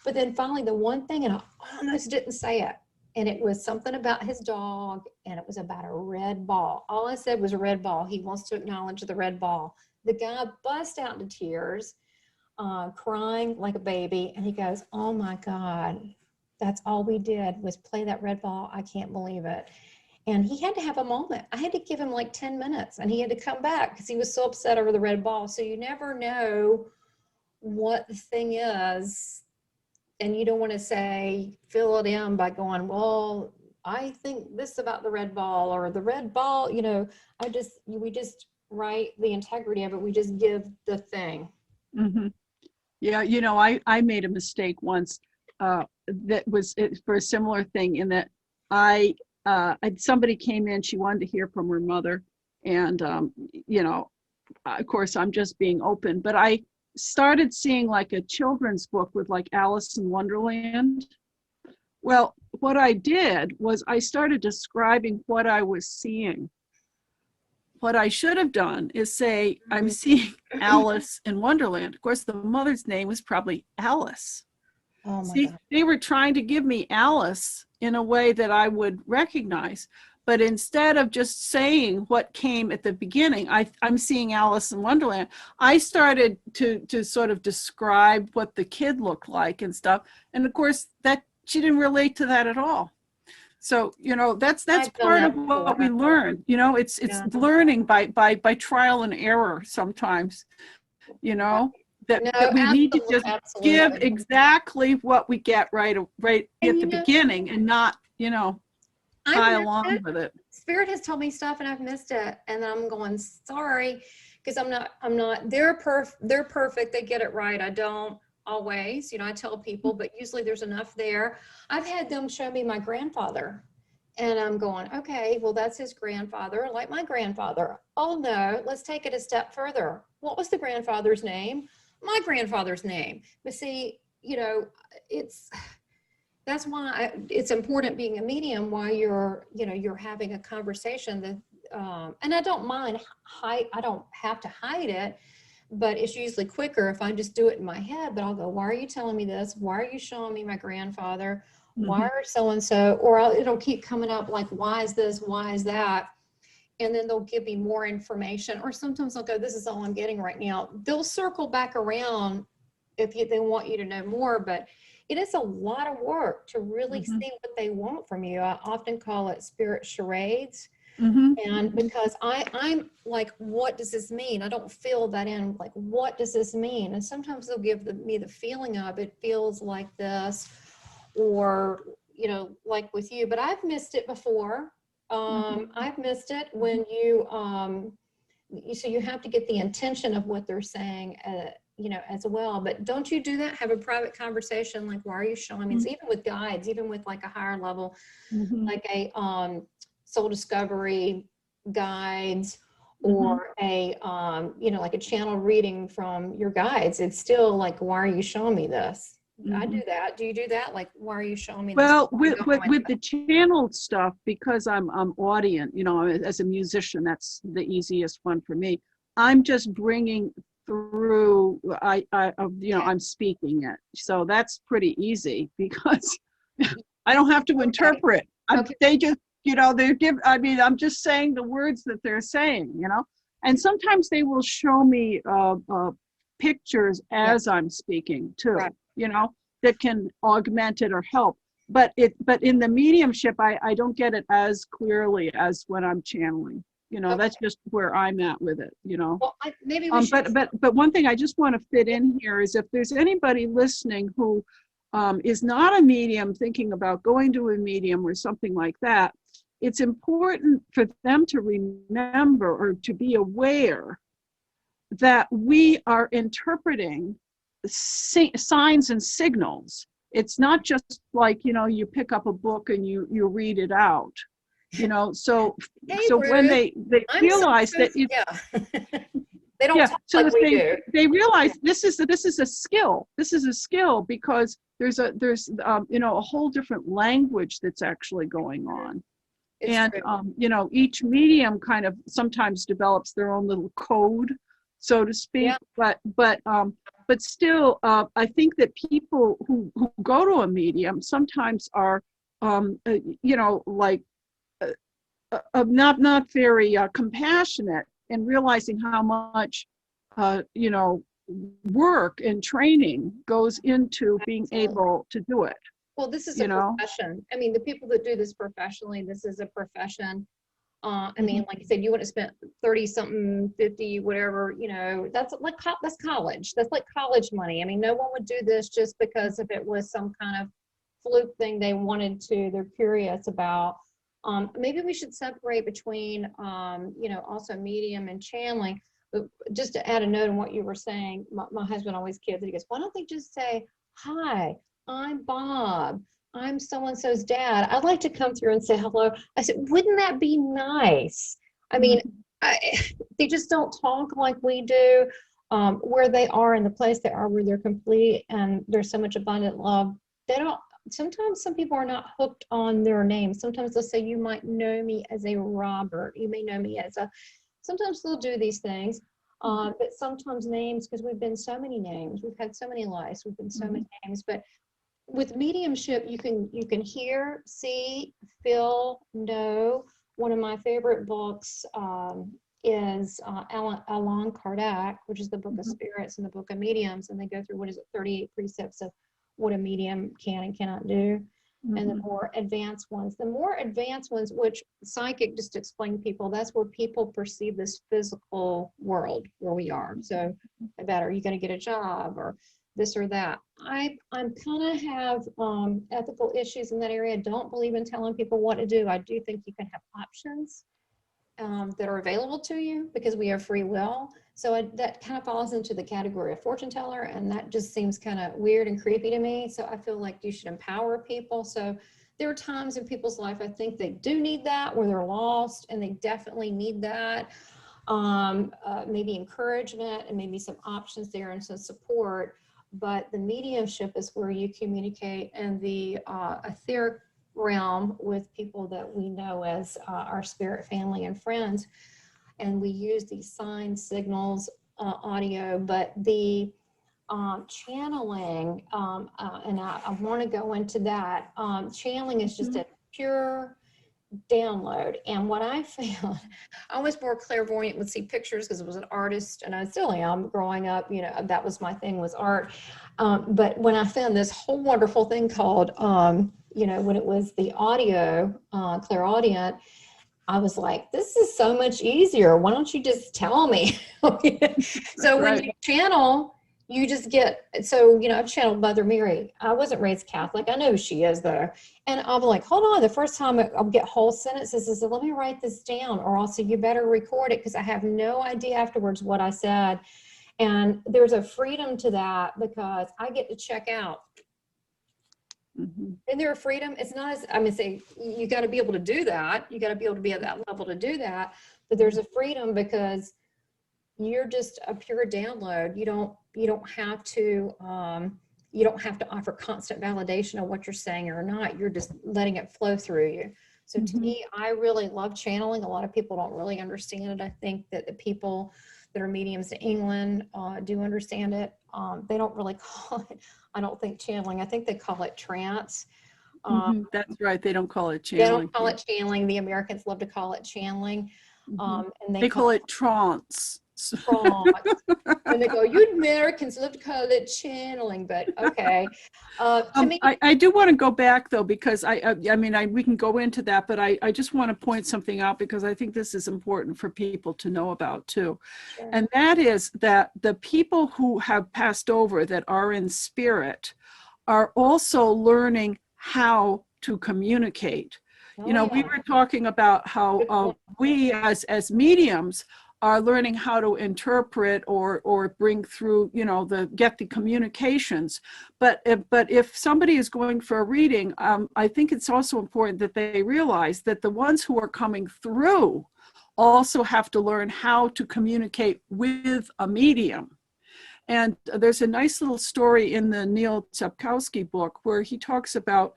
But then finally, the one thing, and I almost didn't say it, and it was something about his dog, and it was about a red ball. All I said was a red ball. He wants to acknowledge the red ball. The guy bust out into tears, crying like a baby, and he goes, oh my God, that's all we did was play that red ball. I can't believe it. And he had to have a moment. I had to give him like 10 minutes, and he had to come back because he was so upset over the red ball. So you never know what the thing is, and you don't want to say, fill it in by going, well, I think this about the red ball, or the red ball, you know, we just write the integrity of it. We just give the thing. Mm-hmm. Yeah, you know, I made a mistake once that was for a similar thing, in that somebody came in, she wanted to hear from her mother, and you know, of course I'm just being open, but I started seeing like a children's book with like Alice in Wonderland. Well, what I did was I started describing what I was seeing. What I should have done is say, I'm seeing Alice in Wonderland. Of course, the mother's name was probably Alice. Oh my See, God. they were trying to give me Alice in a way that I would recognize. But instead of just saying what came at the beginning, I'm seeing Alice in Wonderland, I started to sort of describe what the kid looked like and stuff. And of course, that she didn't relate to that at all. So, you know, that's I've done part that of what we before. learn. You know, it's Yeah. learning by trial and error sometimes, you know, that No, we need to just give absolutely. exactly what we get right And at the you know, beginning and not, you know, I've tie missed along it. with it. Spirit has told me stuff and I've missed it. And then I'm going, sorry, because I'm not, they're perfect. They get it right. I don't always, you know, I tell people, but usually there's enough there. I've had them show me my grandfather and I'm going, okay, well, that's his grandfather, like my grandfather. Oh no, let's take it a step further. What was the grandfather's name? My grandfather's name. But see, you know, that's why it's important being a medium while you're having a conversation that, and I don't mind I don't have to hide it, but it's usually quicker if I just do it in my head. But I'll go, why are you telling me this? Why are you showing me my grandfather? Why are so-and-so? Or it'll keep coming up like, why is this? Why is that? And then they'll give me more information. Or sometimes I'll go, this is all I'm getting right now. They'll circle back around if they want you to know more, but it is a lot of work to really see what they want from you. I often call it spirit charades. And because I'm like, what does this mean? I don't feel that in, like, what does this mean? And sometimes they'll give me the feeling of it feels like this, or, you know, like with you, but I've missed it before. I've missed it when so you have to get the intention of what they're saying, you know, as well. But don't you do that? Have a private conversation, like, why are you showing me? It's even with guides, even with like a higher level, like a soul discovery guides, or a you know, like a channel reading from your guides. It's still like, why are you showing me this? I do that. Do you do that? Like, why are you showing me this? Well, with the channeled stuff, because I'm audient, you know, as a musician, that's the easiest one for me. I'm just bringing through, you know, I'm speaking it. So that's pretty easy because I don't have to interpret. They just, you know, I'm just saying the words that they're saying, you know, and sometimes they will show me pictures as I'm speaking too, you know, that can augment it or help. But in the mediumship, I don't get it as clearly as when I'm channeling. You know, that's just where I'm at with it, you know. Well, maybe we should. But one thing I just want to fit in here is if there's anybody listening who is not a medium thinking about going to a medium or something like that, it's important for them to remember or to be aware that we are interpreting signs and signals. It's not just like, you know, you pick up a book and you read it out, you know. So when they realize that they don't talk so like we do. They realize this is a skill. This is a skill because there's you know, a whole different language that's actually going on. And you know, each medium kind of sometimes develops their own little code, so to speak. But still, I think that people who go to a medium sometimes are, you know, like not very compassionate, and realizing how much, you know, work and training goes into being able to do it. Well, this is a profession. I mean, the people that do this professionally, this is a profession. I mean, like you said, you would have spent 30 something, 50, whatever, you know, that's college. That's like college money. I mean, no one would do this just because if it was some kind of fluke thing they wanted to, they're curious about. Maybe we should separate between, you know, also medium and channeling. But just to add a note on what you were saying, my husband always kids, he goes, why don't they just say, hi, I'm Bob. I'm so-and-so's dad. I'd like to come through and say hello. I said, wouldn't that be nice? I mean, they just don't talk like we do. where they are in the place they are, where they're complete and there's so much abundant love. They don't, sometimes some people are not hooked on their name. Sometimes they'll say, you might know me as a Robert. You may know me as a, sometimes they'll do these things. But sometimes names, because we've been so many names, we've had so many lives, we've been so many names, but with mediumship, you can hear, see, feel, know. One of my favorite books is Allan Kardec, which is the Book of Spirits and the Book of Mediums, and they go through, 38 precepts of what a medium can and cannot do. And the more advanced ones, which psychic, just to explain to people, that's where people perceive this physical world where we are. So about, are you going to get a job or this or that? I'm kind of have ethical issues in that area. I don't believe in telling people what to do. I do think you can have options that are available to you because we have free will. So that kind of falls into the category of fortune teller, and that just seems kind of weird and creepy to me. So I feel like you should empower people. So there are times in people's life, I think they do need that, where they're lost, and they definitely need that. Maybe encouragement and maybe some options there and some support. But the mediumship is where you communicate in the etheric realm with people that we know as our spirit family and friends. And we use these signs, signals, audio, but the channeling, and I want to go into that. Channeling is just a pure download. And what I found, I was more clairvoyant, would see pictures because I was an artist, and I still am growing up, you know, that was my thing, was art. But when I found this whole wonderful thing called, you know, when it was the audio, clairaudient, I was like, this is so much easier. Why don't you just tell me? So when you channel, you just get, so, you know, I've channeled Mother Mary. I wasn't raised Catholic. I know who she is though. And I'll be like, hold on. The first time I'll get whole sentences, I said, let me write this down, or also you better record it, because I have no idea afterwards what I said. And there's a freedom to that because I get to check out. Isn't there a freedom? It's not as, I mean, say, you got to be able to do that. You got to be able to be at that level to do that. But there's a freedom because you're just a pure download. You don't have to offer constant validation of what you're saying or not. You're just letting it flow through you. So to me, I really love channeling. A lot of people don't really understand it. I think that the people that are mediums in England do understand it. They don't really call it, I don't think, channeling. I think they call it trance. That's right. They don't call it channeling. They don't call it channeling. The Americans love to call it channeling. And they call it trance. And they go, you Americans love to call it channeling, but okay. To me, I do want to go back though, because I mean, we can go into that, but I just want to point something out because I think this is important for people to know about too. Sure. And that is that the people who have passed over that are in spirit are also learning how to communicate. You know, we were talking about how we as mediums are learning how to interpret or bring through, you know, get the communications. But if somebody is going for a reading, I think it's also important that they realize that the ones who are coming through also have to learn how to communicate with a medium. And there's a nice little story in the Neal Rzepkowski book where he talks about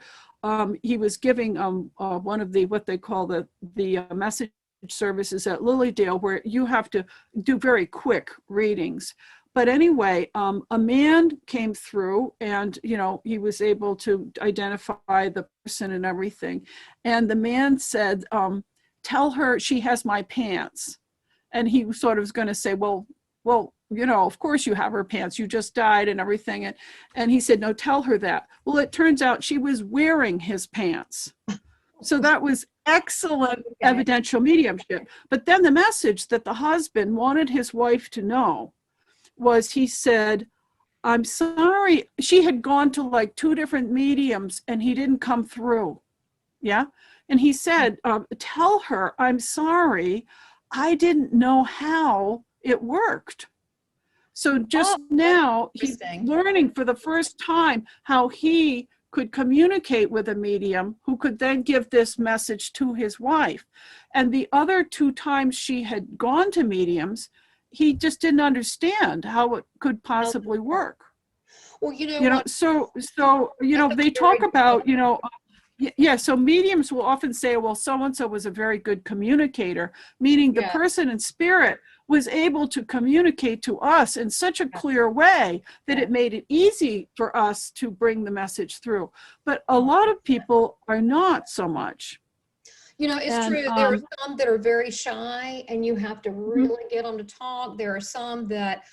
he was giving one of the what they call the message services at Lilydale, where you have to do very quick readings. But anyway, a man came through, and you know, he was able to identify the person and everything. And the man said, "Tell her she has my pants." And he sort of was going to say, "Well, you know, of course you have her pants. You just died and everything." And he said, "No, tell her that." Well, it turns out she was wearing his pants. So that was excellent evidential mediumship. But then the message that the husband wanted his wife to know was, he said, "I'm sorry." She had gone to like 2 different mediums and he didn't come through. Yeah. And he said, "Tell her, I'm sorry. I didn't know how it worked." So just now he's learning for the first time how he could communicate with a medium who could then give this message to his wife. And the other 2 times she had gone to mediums, he just didn't understand how it could possibly work. Well, you know, You know, what? so you know, they talk about, you know, yeah, so mediums will often say, well, so-and-so was a very good communicator, meaning the Yeah. person in spirit was able to communicate to us in such a clear way that it made it easy for us to bring the message through. But a lot of people are not so much. You know, it's And, true. There are some that are very shy, and you have to Mhm. really get them to talk. There are some that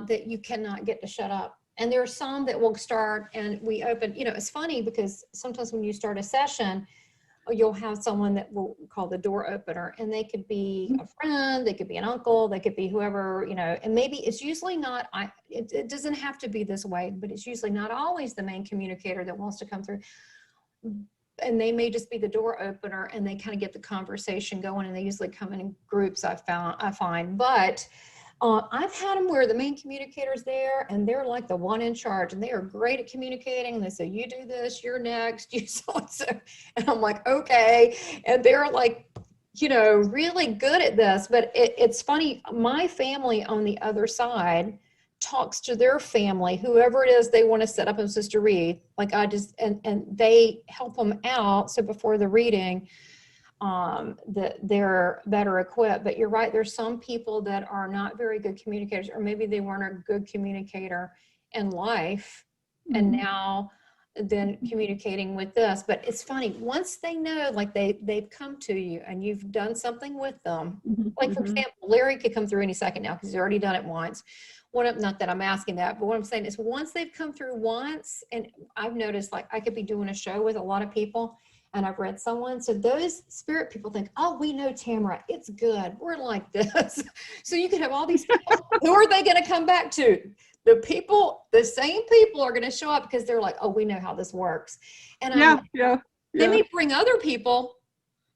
that you cannot get to shut up. And there are some that will start, and we open, you know, it's funny because sometimes when you start a session, you'll have someone that will call the door opener, and they could be a friend, they could be an uncle, they could be whoever, you know, and maybe it's usually not, it doesn't have to be this way, but it's usually not always the main communicator that wants to come through. And they may just be the door opener, and they kind of get the conversation going, and they usually come in groups, I find. But I've had them where the main communicator's there, and they're like the one in charge, and they are great at communicating. They say, you do this, you're next, you so-and-so. And I'm like, okay. And they're like, you know, really good at this. But it's funny, my family on the other side talks to their family, whoever it is they want to set up as Sister Reed. Like and they help them out. So before the reading, that they're better equipped. But you're right, there's some people that are not very good communicators, or maybe they weren't a good communicator in life, and now then communicating with this. But it's funny, once they know, like they've come to you and you've done something with them, like for example, Larry could come through any second now because he's already done it once. Not that I'm asking that, but what I'm saying is once they've come through once, and I've noticed, like I could be doing a show with a lot of people, and I've read someone, so those spirit people think, oh, we know Tamara, it's good, we're like this. So you could have all these people. Who are they going to come back to? The same people are going to show up because they're like, oh, we know how this works. And they may bring other people,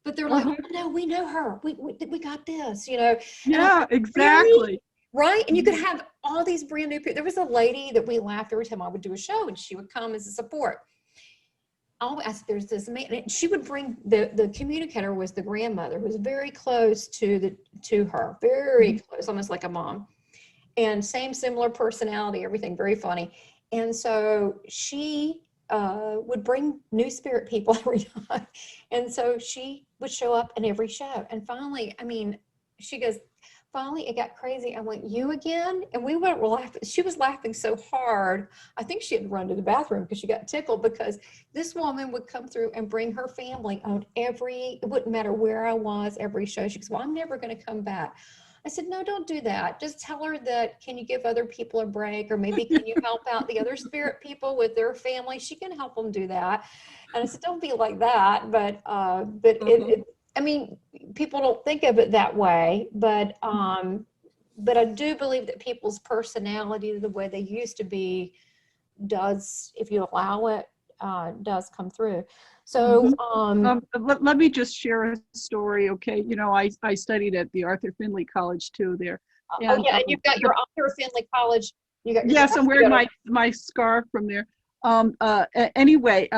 but they're like, oh, no, we know her, we got this, you know. Yeah, like, exactly. really? Right? And you could have all these brand new people. There was a lady that we laughed every time I would do a show, and she would come as a support. There's this man, and she would bring the communicator was the grandmother, who was very close to her, very close, almost like a mom, and similar personality, everything, very funny. And so she would bring new spirit people every time, and so she would show up in every show. And finally, I mean, she goes, finally it got crazy. I went, you again? And we were laughing. She was laughing so hard. I think she had run to the bathroom because she got tickled, because this woman would come through and bring her family on it wouldn't matter where I was, every show. She goes, well, I'm never going to come back. I said, no, don't do that. Just tell her that, can you give other people a break? Or maybe can you help out the other spirit people with their family? She can help them do that. And I said, don't be like that. But I mean, people don't think of it that way, but I do believe that people's personality, the way they used to be, does, if you allow it, does come through. So, let me just share a story, okay? You know, I studied at the Arthur Findlay College too there. and you've got your Arthur Findlay College. You got yes, I'm wearing my scarf from there. Anyway,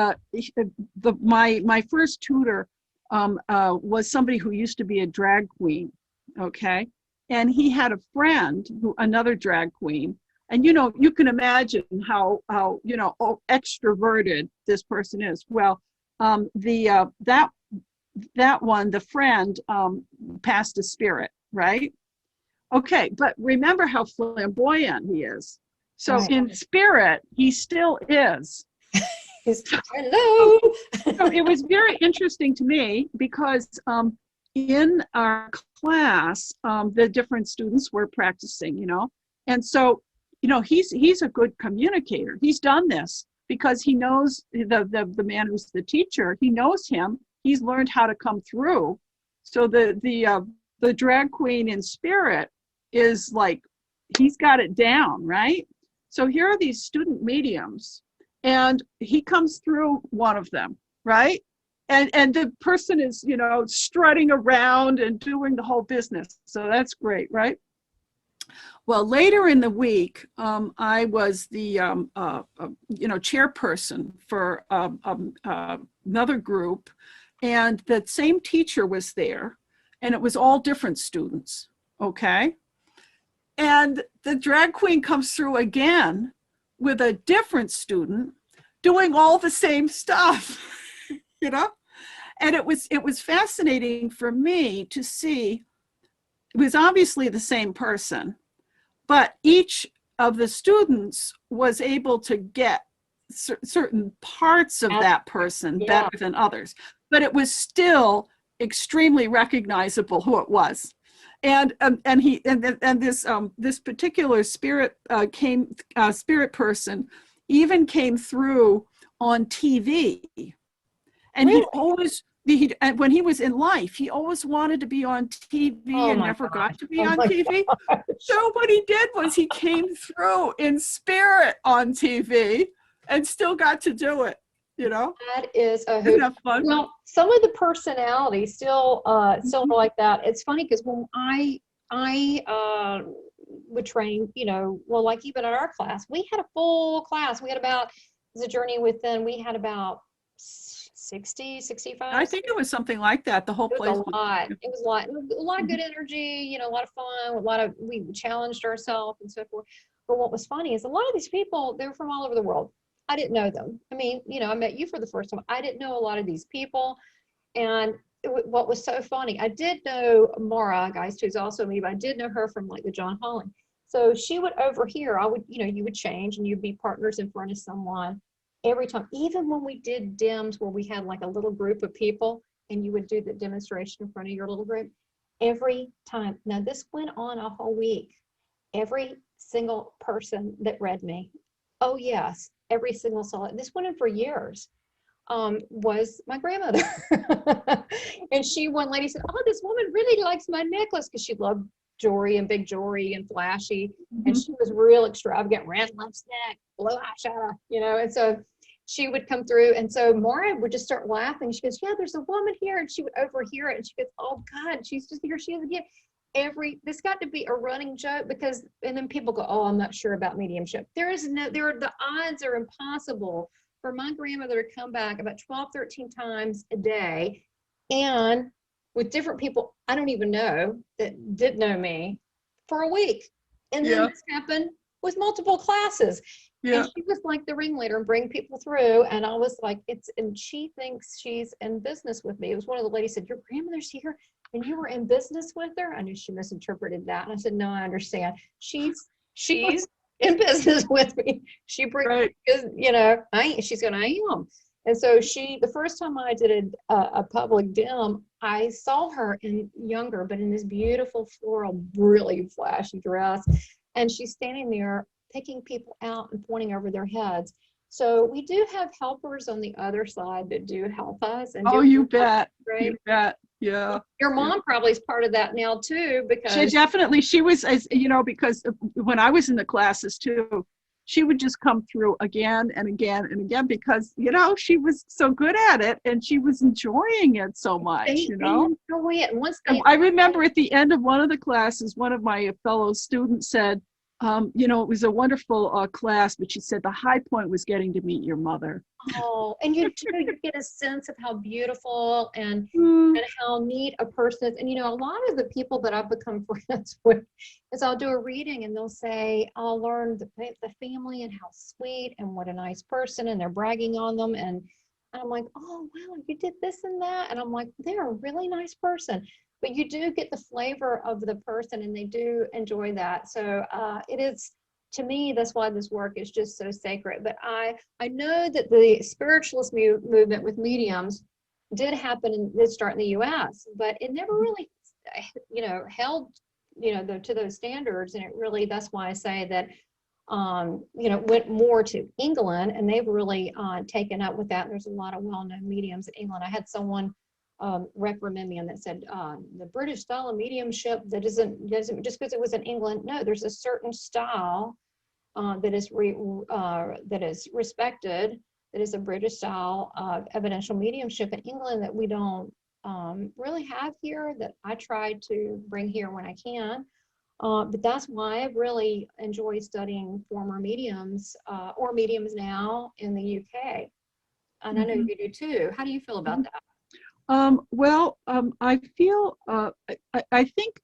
my first tutor was somebody who used to be a drag queen, okay? And he had a friend, another drag queen. And, you know, you can imagine how you know, extroverted this person is. Well, that one, the friend, passed a spirit, right? Okay, but remember how flamboyant he is. So in spirit, he still is. Hello. So it was very interesting to me because in our class, the different students were practicing, you know, and so, you know, he's a good communicator. He's done this because he knows the man who's the teacher. He knows him. He's learned how to come through. So the drag queen in spirit is like, he's got it down, right? So here are these student mediums, and he comes through one of them, right? And the person is, you know, strutting around and doing the whole business. So that's great, right? Well, later in the week, I was the, you know, chairperson for another group, and the same teacher was there, and it was all different students, okay? And the drag queen comes through again with a different student doing all the same stuff, you know? And it was fascinating for me to see, it was obviously the same person, but each of the students was able to get certain parts of that person better than others, but it was still extremely recognizable who it was. And this particular spirit spirit person even came through on TV, and Really? he always when he was in life, he always wanted to be on TV and never got to be on TV. So what he did was he came through in spirit on TV and still got to do it, you know? That is a Isn't that fun? Well, some of the personalities still like that. It's funny because when I would train, you know, well, like even in our class, we had a full class. We had about, as a journey within, we had about 60, 65. I think it was something like that. The whole It place. was a lot. It was a lot. A lot of good energy, you know, a lot of fun, we challenged ourselves and so forth. But what was funny is a lot of these people, they're from all over the world. I didn't know them. I mean, you know, I met you for the first time. I didn't know a lot of these people. And what was so funny, I did know Mara, guys, who's also me, but I did know her from like the John Holland. So she would overhear, you would change and you'd be partners in front of someone every time, even when we did DIMS where we had like a little group of people and you would do the demonstration in front of your little group, every time. Now this went on a whole week. Every single person that read me, oh yes, every single soul, this went on for years, was my grandmother. And one lady said, oh, this woman really likes my necklace, because she loved jewelry and big jewelry and flashy. And she was real extravagant, red lipstick, blue eyeshadow, you know. And so she would come through, and so Maura would just start laughing. She goes, yeah, there's a woman here. And she would overhear it, and she goes, oh God, she's just here, she is again. This got to be a running joke, because, and then people go, oh, I'm not sure about mediumship. The odds are impossible for my grandmother to come back about 12, 13 times a day, and with different people I don't even know that did know me, for a week. And then this happened with multiple classes. And she was like the ringleader and bring people through. And I was like, and she thinks she's in business with me. It was one of the ladies said, your grandmother's here and you were in business with her? I knew she misinterpreted that. And I said, no, I understand. She's in business with me. She brings, you know, she's going, I am. And so the first time I did a public dim, I saw her younger, but in this beautiful floral, really flashy dress. And she's standing there picking people out and pointing over their heads. So we do have helpers on the other side that do help us. And you bet. You bet. Yeah. Your mom probably is part of that now too, because she was, as you know, because when I was in the classes too, she would just come through again and again and again, because, you know, she was so good at it and she was enjoying it so much, you know. Enjoy it. I remember at the end of one of the classes, one of my fellow students said, you know, it was a wonderful class, but she said the high point was getting to meet your mother. Oh, and you get a sense of how beautiful and how neat a person is. And, you know, a lot of the people that I've become friends with is I'll do a reading and they'll say, I'll learn the family and how sweet and what a nice person, and they're bragging on them. And I'm like, oh, wow, you did this and that. And I'm like, they're a really nice person. But you do get the flavor of the person and they do enjoy that. So it is, to me, that's why this work is just so sacred. But I know that the spiritualist movement with mediums did happen and did start in the US, but it never really, you know, held, you know, to those standards. And it really, that's why I say that, you know, went more to England, and they've really taken up with that. There's a lot of well-known mediums in England. I had someone recommend me on that said the British style of mediumship that isn't just because it was in England. No, there's a certain style that is respected, that is a British style of evidential mediumship in England that we don't really have here, that I try to bring here when I can. But that's why I really enjoy studying former mediums or mediums now in the UK. And I know you do too. How do you feel about that? I feel, I think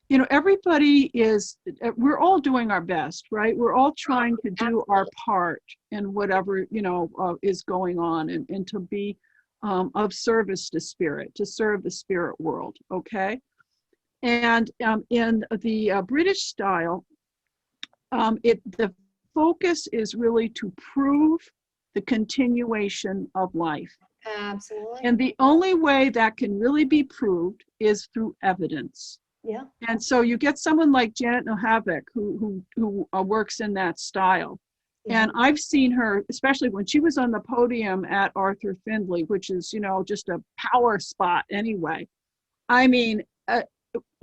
you know, everybody is, we're all doing our best, right? We're all trying to do our part in whatever, you know, is going on, and to be of service to spirit, to serve the spirit world, okay? And in the British style, the focus is really to prove the continuation of life. Absolutely. And the only way that can really be proved is through evidence. Yeah. And so you get someone like Janet Nohavec who works in that style. Yeah. And I've seen her, especially when she was on the podium at Arthur Findlay, which is, you know, just a power spot anyway. I mean,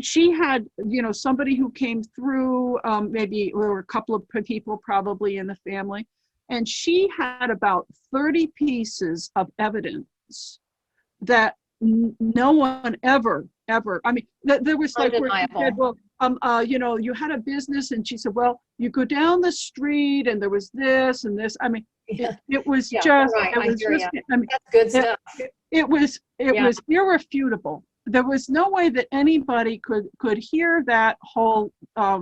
she had, you know, somebody who came through, maybe there were a couple of people probably in the family, and she had about 30 pieces of evidence that no one ever, I mean, there was like where she said, well, you know, you had a business, and she said, well, you go down the street and there was this and this. I mean, it was just, right. it was just, I mean, That's good stuff. it was irrefutable. There was no way that anybody could hear that whole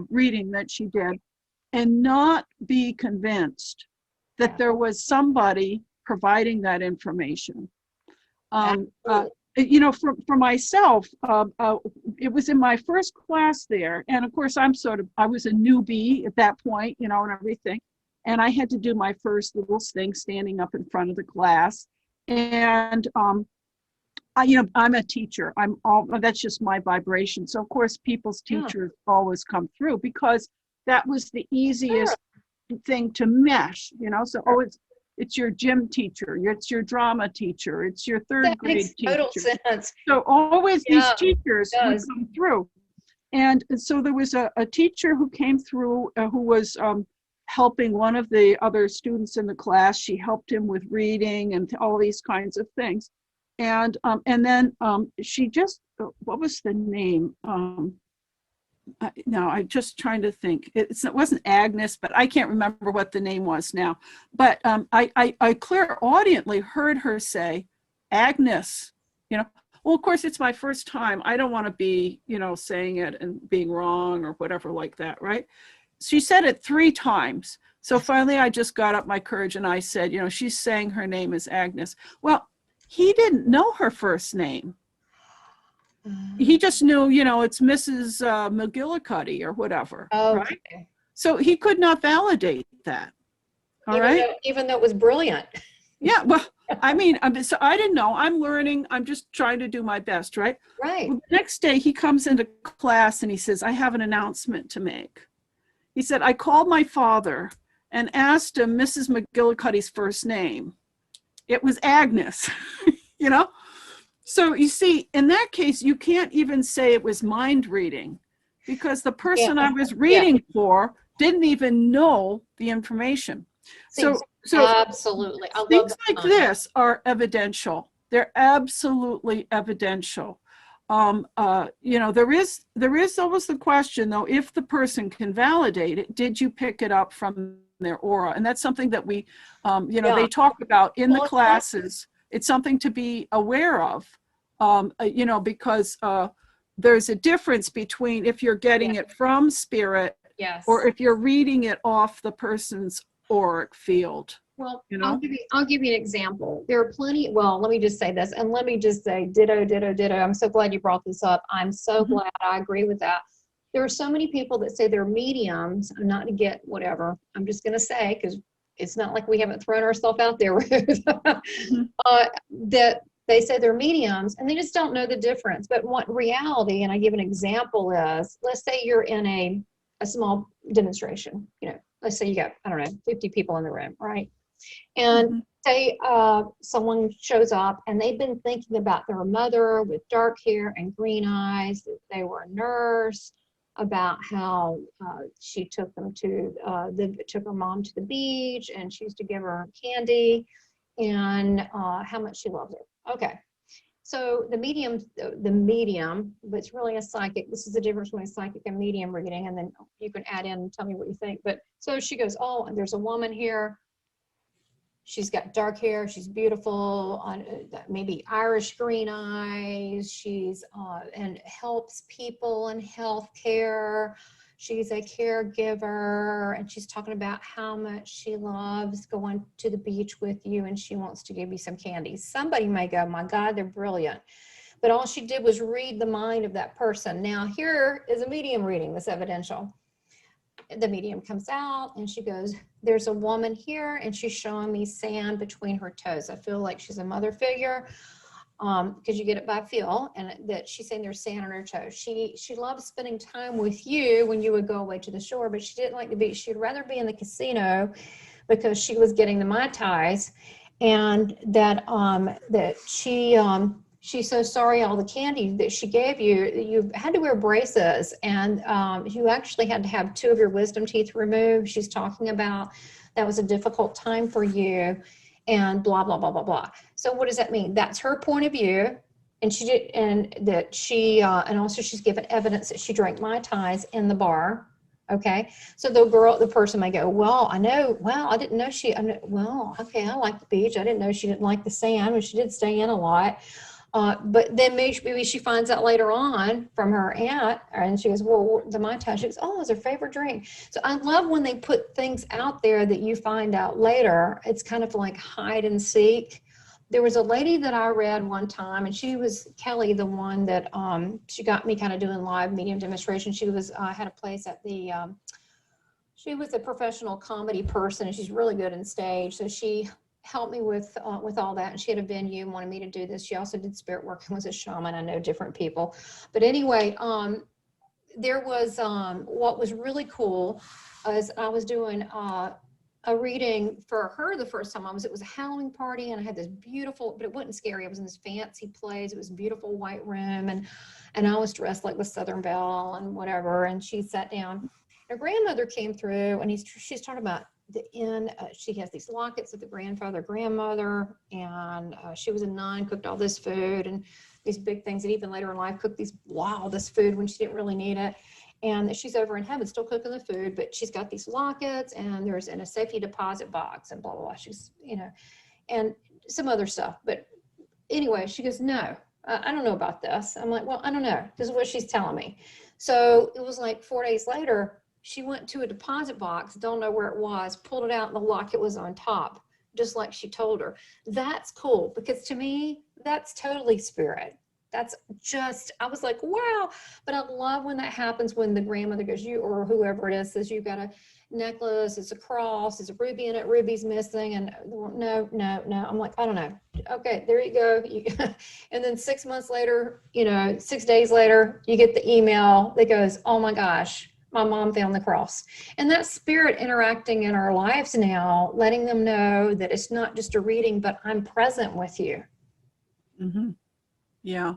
reading that she did and not be convinced that there was somebody providing that information. You know, for myself, it was in my first class there, and of course I was a newbie at that point, you know, and everything, and I had to do my first little thing standing up in front of the class, and you know, I'm a teacher. That's just my vibration. So of course, people's teachers always come through because that was the easiest thing to mesh. You know, so it's your gym teacher, it's your drama teacher, it's your third grade teacher. Total sense. So always these teachers would come through, and so there was a teacher who came through who was helping one of the other students in the class. She helped him with reading and all these kinds of things. And then she just, what was the name? No, I'm just trying to think. It wasn't Agnes, but I can't remember what the name was now. But I clairaudiently heard her say, Agnes, you know. Well, of course, it's my first time. I don't want to be, you know, saying it and being wrong or whatever like that, right? She said it 3 times. So finally, I just got up my courage and I said, you know, she's saying her name is Agnes. Well, he didn't know her first name. He just knew, you know, it's Mrs. McGillicuddy or whatever. Right? So he could not validate that. Even though it was brilliant. Yeah, well, I mean, so I didn't know. I'm learning. I'm just trying to do my best, right? Right. Well, the next day he comes into class and he says, I have an announcement to make. He said, I called my father and asked him Mrs. McGillicuddy's first name. It was Agnes, you know? So you see, in that case, you can't even say it was mind reading because the person I was reading for didn't even know the information. So absolutely. Things like this are evidential. They're absolutely evidential. You know, there is always the question though, if the person can validate it, did you pick it up from their aura? And that's something that we, you know, they talk about in the classes. It's something to be aware of, you know, because there's a difference between if you're getting it from spirit or if you're reading it off the person's auric field. Well, you know? I'll give you an example. There are plenty, well, let me just say this, and let me just say ditto, ditto, ditto. I'm so glad you brought this up. I'm so glad. I agree with that. There are so many people that say they're mediums. I'm not to get whatever. I'm just going to say, because it's not like we haven't thrown ourselves out there, that they say they're mediums and they just don't know the difference. But what reality, and I give an example is, let's say you're in a small demonstration, you know, let's say you got, I don't know, 50 people in the room, right? And say someone shows up and they've been thinking about their mother with dark hair and green eyes, that they were a nurse, about how she took them to took her mom to the beach and she used to give her candy, and how much she loves her. Okay, so the medium, but it's really a psychic. This is the difference between a psychic and medium reading, and then you can add in and tell me what you think. But so she goes, oh, and there's a woman here. She's got dark hair. She's beautiful, on maybe Irish green eyes. She's and helps people in healthcare. She's a caregiver, and she's talking about how much she loves going to the beach with you, and she wants to give you some candy. Somebody may go, my God, they're brilliant. But all she did was read the mind of that person. Now, here is a medium reading this evidential. The medium comes out and she goes, there's a woman here and she's showing me sand between her toes. I feel like she's a mother figure, because you get it by feel, and that she's saying there's sand on her toes. She loves spending time with you when you would go away to the shore, but she didn't like the beach. She'd rather be in the casino because she was getting the Mai Tais, and that she's so sorry all the candy that she gave you, you had to wear braces, and you actually had to have 2 of your wisdom teeth removed. She's talking about that was a difficult time for you, and blah, blah, blah, blah, blah. So what does that mean? That's her point of view. And she did, and that she, and also she's given evidence that she drank Mai Tais in the bar. Okay. So the person may go, well, I didn't know well, okay, I like the beach. I didn't know she didn't like the sand, but she did stay in a lot. But then maybe she finds out later on from her aunt, and she goes, well, the Mai Tai, she goes, oh, it's her favorite drink. So I love when they put things out there that you find out later. It's kind of like hide and seek. There was a lady that I read one time, and she was Kelly, the one that she got me kind of doing live medium demonstration. She was had a place at the she was a professional comedy person, and she's really good on stage. So she helped me with all that, and she had a venue and wanted me to do this. She also did spirit work and was a shaman. I know different people, but anyway, there was what was really cool is I was doing a reading for her the first time it was a Halloween party, and I had this beautiful, but it wasn't scary. I was in this fancy place. It was a beautiful white room, and I was dressed like the Southern Belle and whatever. And she sat down. Her grandmother came through, and she's talking about the end. She has these lockets of the grandmother, and she was a nun, cooked all this food and these big things, and even later in life cooked this food when she didn't really need it. And she's over in heaven still cooking the food, but she's got these lockets, and there's in a safety deposit box, and blah, blah, blah. She's, and some other stuff. But anyway, she goes, no, I don't know about this. I'm like, well, I don't know. This is what she's telling me. So it was like 4 days later, she went to a deposit box, don't know where it was, pulled it out, and the locket was on top, just like she told her. That's cool, because to me, that's totally spirit. That's just, I was like, wow. But I love when that happens, when the grandmother goes, you, or whoever it is, says, you've got a necklace, it's a cross, it's a ruby in it, ruby's missing. And no. I'm like, I don't know. Okay, there you go. And then 6 months later, 6 days later, you get the email that goes, oh my gosh, my mom found the cross. And that's spirit interacting in our lives now, letting them know that it's not just a reading, but I'm present with you. Mm-hmm. Yeah.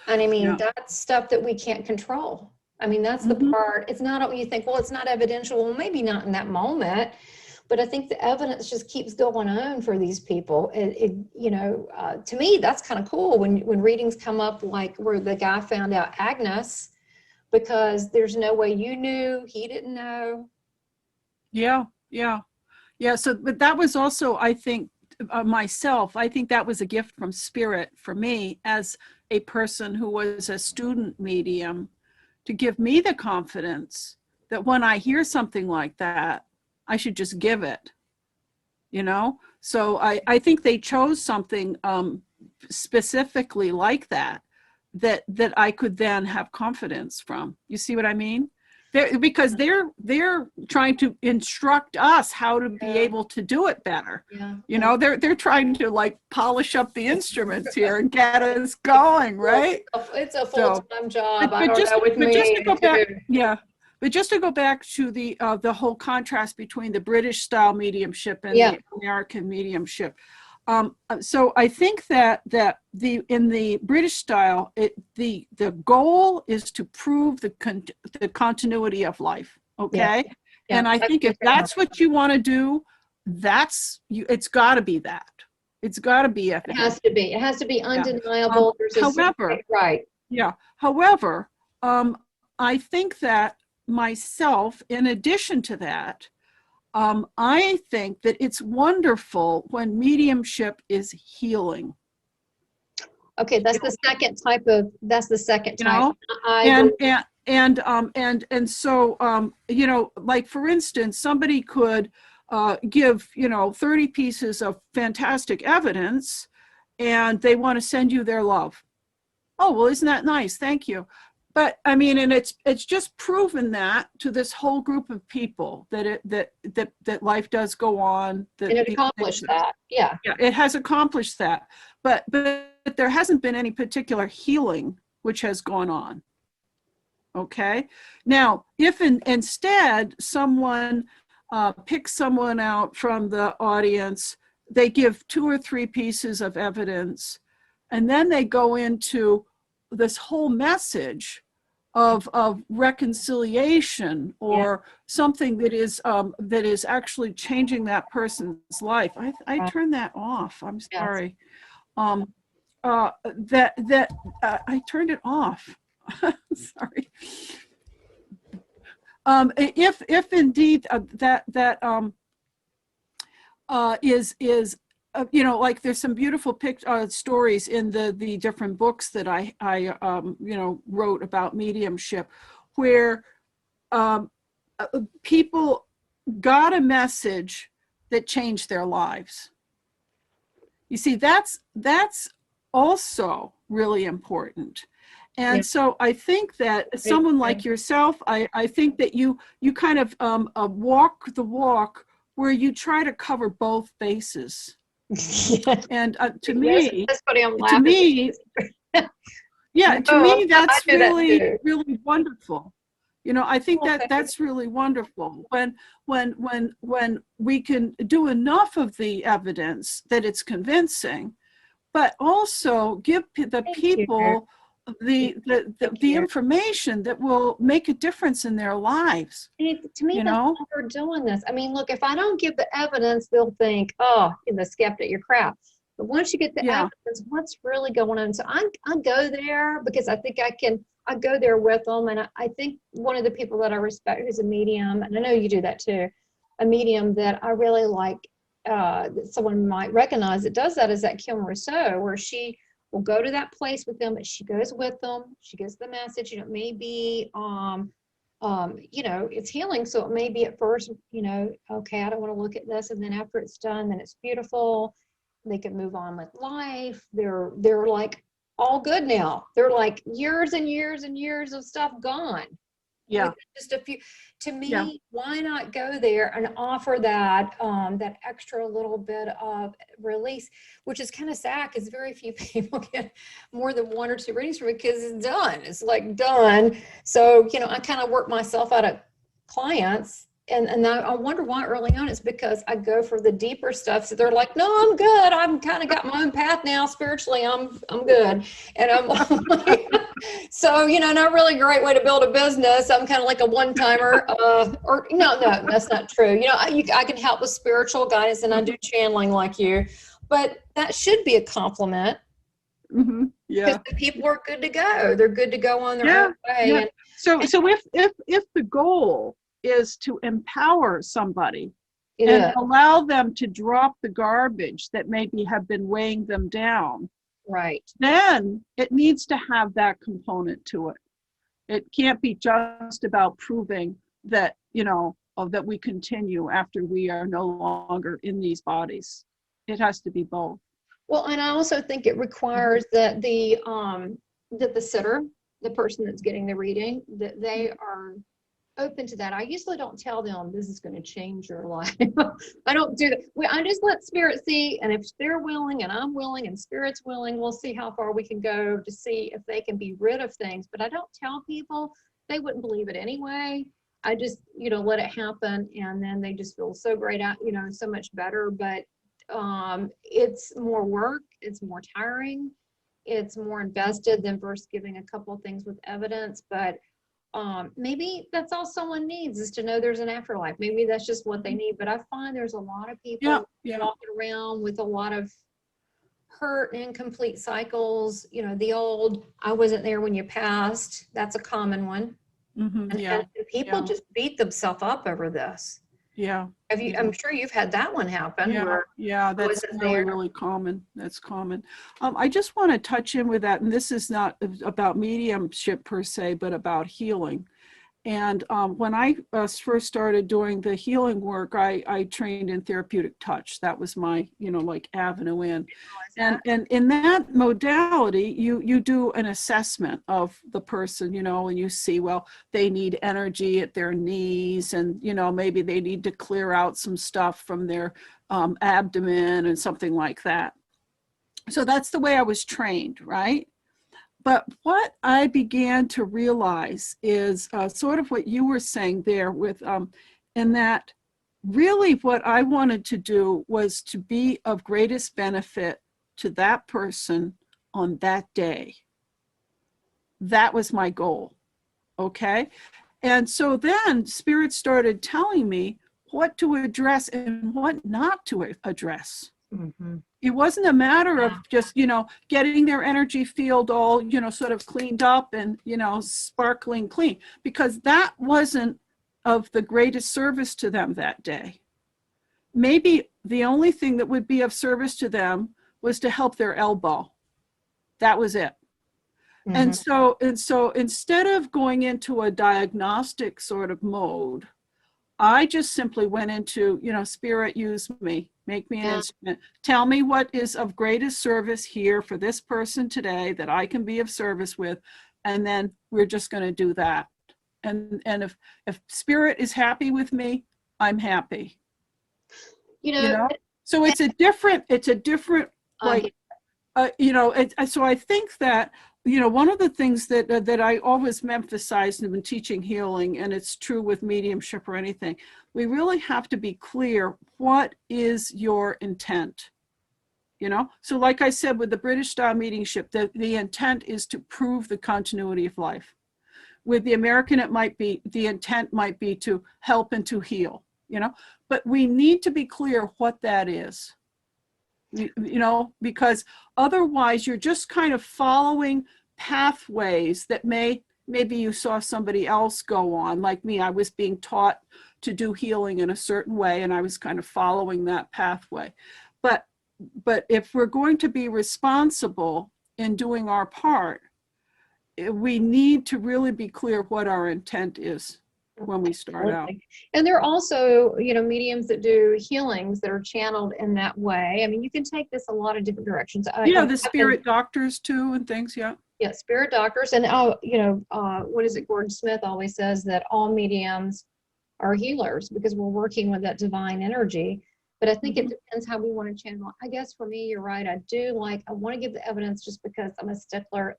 And I mean, that's stuff that we can't control. I mean, that's the part. It's not what you think, well, it's not evidential. Well, maybe not in that moment, but I think the evidence just keeps going on for these people. To me, that's kind of cool when readings come up, like where the guy found out Agnes, because there's no way you knew, he didn't know. Yeah. So, but that was also, I think, myself, I think that was a gift from spirit for me as a person who was a student medium, to give me the confidence that when I hear something like that, I should just give it, So I think they chose something specifically like that I could then have confidence from. You see what I mean? Because they're trying to instruct us how to be able to do it better. Yeah. They're trying to like polish up the instruments here and get us going, right? It's a full-time job. But just to go back to the whole contrast between the British style mediumship and the American mediumship. So I think that in the British style, the goal is to prove the continuity of life. Okay. Yeah. And I think if that's what you want to do, it's got to be that. It's got to be evident. It has to be undeniable. However, I think that myself, in addition to that, I think that it's wonderful when mediumship is healing. Okay, that's the second type of, that's the second You type. know, and so you know, like for instance, somebody could give, you know, 30 pieces of fantastic evidence, and they want to send you their love. Oh, well, isn't that nice? Thank you. But I mean, and it's just proven that to this whole group of people that life does go on. That and it accomplished that. Yeah. Yeah, it has accomplished that. But there hasn't been any particular healing which has gone on. Okay. Now, if instead someone picks someone out from the audience, they give 2 or 3 pieces of evidence, and then they go into this whole message of reconciliation, or something that is actually changing that person's life. I turned that off. I'm sorry. Yes. I turned it off. Sorry. If indeed is you know, like there's some beautiful stories in the different books that I you know, wrote about mediumship, where people got a message that changed their lives. You see, that's also really important. And so I think that someone like yourself, I think that you kind of walk the walk where you try to cover both bases. And to me, yeah, to me, that's really wonderful. You know, I think that's really wonderful when we can do enough of the evidence that it's convincing, but also give the people the information that will make a difference in their lives. To me, that's why we're doing this. I mean, look, if I don't give the evidence, they'll think, oh, you're the skeptic, you're crap. But once you get the evidence, what's really going on? So I go there because I think I go there with them. And I think one of the people that I respect who's a medium, and I know you do that too, a medium that I really like, that someone might recognize that does that, is that Kim Rousseau, where she will go to that place with them, but she goes with them. She gives the message, you know, maybe, you know, it's healing. So it may be at first, you know, okay, I don't want to look at this. And then after it's done, then it's beautiful. They can move on with life. They're like all good now. They're like years and years and years of stuff gone. Yeah. Just a few. To me, why not go there and offer that that extra little bit of release, which is kind of sad because very few people get more than 1 or 2 readings from it because it's done. It's like done. So, you know, I kind of work myself out of clients. And I wonder why early on. It's because I go for the deeper stuff. So they're like, no, I'm good. I'm kind of got my own path now. Spiritually, I'm good. And I'm like, so, you know, not really a great way to build a business. I'm kind of like a one-timer, or no, that's not true. You know, I can help with spiritual guidance, and I do channeling like you, but that should be a compliment. Mm-hmm. Yeah. Because the people are good to go. They're good to go on their own way. Yeah. And, so if the goal is to empower somebody and allow them to drop the garbage that maybe have been weighing them down, right, then it needs to have that component to it. It can't be just about proving that, you know, that we continue after we are no longer in these bodies. It has to be both. Well, and I also think it requires that the sitter, the person that's getting the reading, that they are open to that. I usually don't tell them this is going to change your life. I don't do that. I just let spirit see, and if they're willing and I'm willing and spirit's willing, we'll see how far we can go to see if they can be rid of things. But I don't tell people. They wouldn't believe it anyway. I just, you know, let it happen, and then they just feel so great out, you know, so much better. But it's more work, it's more tiring, it's more invested than versus giving a couple of things with evidence. But maybe that's all someone needs, is to know there's an afterlife. Maybe that's just what they need. But I find there's a lot of people walking around with a lot of hurt and incomplete cycles. You know, the old, I wasn't there when you passed, that's a common one. Mm-hmm. And people just beat themselves up over this. Yeah. Have you, Yeah. I'm sure you've had that one happen Yeah, where yeah, that's wasn't really, there. really common. That's common. I just want to touch in with that, and this is not about mediumship per se, but about healing. And when I first started doing the healing work, I trained in therapeutic touch. That was my, like avenue in. And in that modality, you do an assessment of the person, and you see, well, they need energy at their knees, and maybe they need to clear out some stuff from their abdomen and something like that. So that's the way I was trained, right? But what I began to realize is sort of what you were saying there with, in that really what I wanted to do was to be of greatest benefit to that person on that day. That was my goal, okay? And so then Spirit started telling me what to address and what not to address. Mm-hmm. It wasn't a matter of just, getting their energy field all, sort of cleaned up and, sparkling clean, because that wasn't of the greatest service to them that day. Maybe the only thing that would be of service to them was to help their elbow. That was it. Mm-hmm. And so instead of going into a diagnostic sort of mode, I just simply went into, Spirit, use me, make me an instrument. Tell me what is of greatest service here for this person today that I can be of service with. And then we're just going to do that. And if Spirit is happy with me, I'm happy. So it's a different like, so I think that, one of the things that I always emphasize when teaching healing, and it's true with mediumship or anything, we really have to be clear, what is your intent? So like I said, with the British style mediumship, the intent is to prove the continuity of life. With the American, the intent might be to help and to heal, but we need to be clear what that is. Because otherwise you're just kind of following pathways that maybe you saw somebody else go on. Like me, I was being taught to do healing in a certain way, and I was kind of following that pathway. But if we're going to be responsible in doing our part, we need to really be clear what our intent is when we start out. And there are also, mediums that do healings that are channeled in that way. I mean, you can take this a lot of different directions. The spirit doctors too and things, yeah. Yeah, spirit doctors. And, what is it? Gordon Smith always says that all mediums are healers because we're working with that divine energy. But I think it depends how we want to channel. I guess for me, you're right. I want to give the evidence just because I'm a stickler.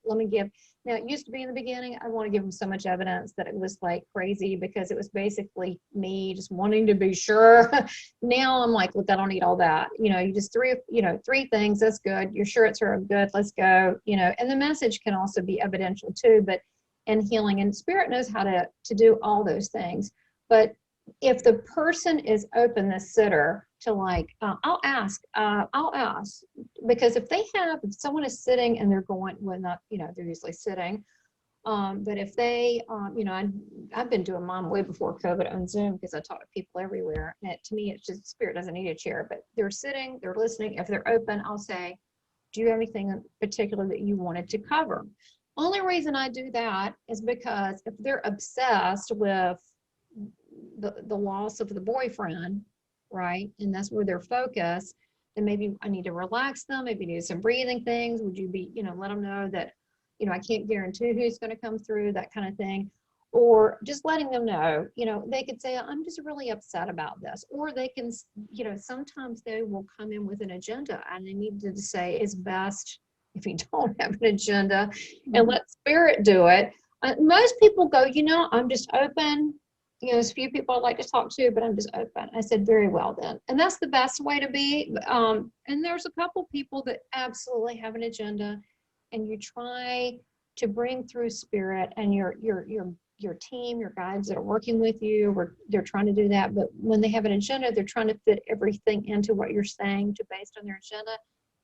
Now, it used to be in the beginning, I want to give them so much evidence that it was like crazy because it was basically me just wanting to be sure. Now I'm like, look, I don't need all that. You just three things, that's good. You're sure it's her, good, let's go. And the message can also be evidential too, and healing, and Spirit knows how to do all those things. But if the person is open, the sitter, to I'll ask, because if someone is sitting and they're going, well, not, they're usually sitting, but if they, I've been doing mine way before COVID on Zoom because I talk to people everywhere. And to me, it's just Spirit doesn't need a chair, but they're sitting, they're listening. If they're open, I'll say, do you have anything in particular that you wanted to cover? Only reason I do that is because if they're obsessed with the loss of the boyfriend, right, and that's where they're focused, then maybe I need to relax them, maybe do some breathing things. Would you be, let them know that, I can't guarantee who's going to come through, that kind of thing. Or just letting them know, they could say, I'm just really upset about this. Or they can, sometimes they will come in with an agenda, and they need to say it's best if you don't have an agenda and let Spirit do it. Most people go, I'm just open. There's a few people I'd like to talk to, but I'm just open. I said, very well then. And that's the best way to be. And there's a couple people that absolutely have an agenda, and you try to bring through Spirit and your team, your guides that are working with you, they're trying to do that. But when they have an agenda, they're trying to fit everything into what you're saying based on their agenda.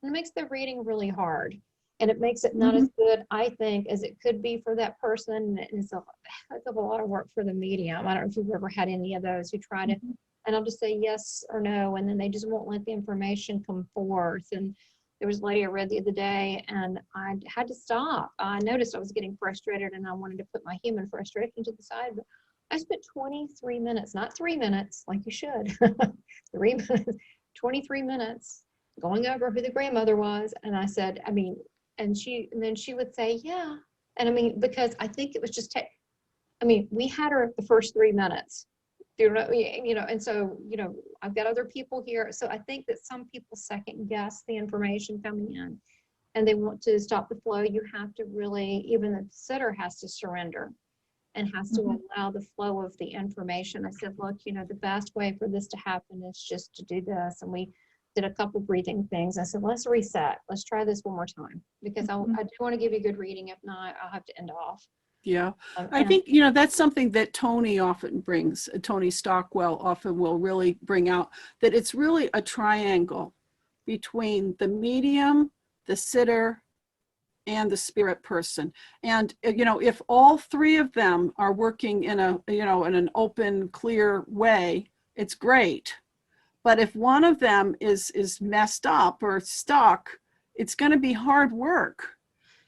And it makes the reading really hard. And it makes it not as good, I think, as it could be for that person. And it's a heck of a lot of work for the medium. I don't know if you've ever had any of those who try to and I'll just say yes or no, and then they just won't let the information come forth. And there was a lady I read the other day, and I had to stop. I noticed I was getting frustrated, and I wanted to put my human frustration to the side. But I spent 23 minutes, not 3 minutes, like you should, 3 minutes, 23 minutes going over who the grandmother was. And I said, I mean, and then she would say, yeah. And I mean, because I think it was just, I mean, we had her the first 3 minutes. And so, I've got other people here. So I think that some people second guess the information coming in, and they want to stop the flow. You have to really, even the sitter has to surrender and has to allow the flow of the information. I said, look, the best way for this to happen is just to do this. And we did a couple breathing things. I said, let's reset. Let's try this one more time, because I do want to give you a good reading. If not, I'll have to end off. Yeah, I think, that's something that Tony often brings, Tony Stockwell often will really bring out, that it's really a triangle between the medium, the sitter, and the spirit person. And, if all three of them are working in in an open, clear way, it's great. But if one of them is messed up or stuck, it's going to be hard work.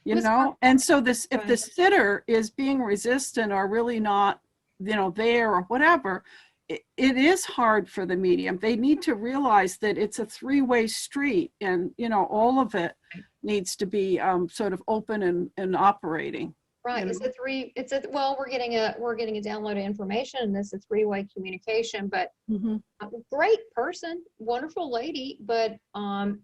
And so if the sitter is being resistant or really not, there or whatever, it is hard for the medium. They need to realize that it's a three-way street, and, all of it needs to be sort of open and operating. Right. Well, we're getting a download of information, and this is three-way communication, but great person, wonderful lady, but, well,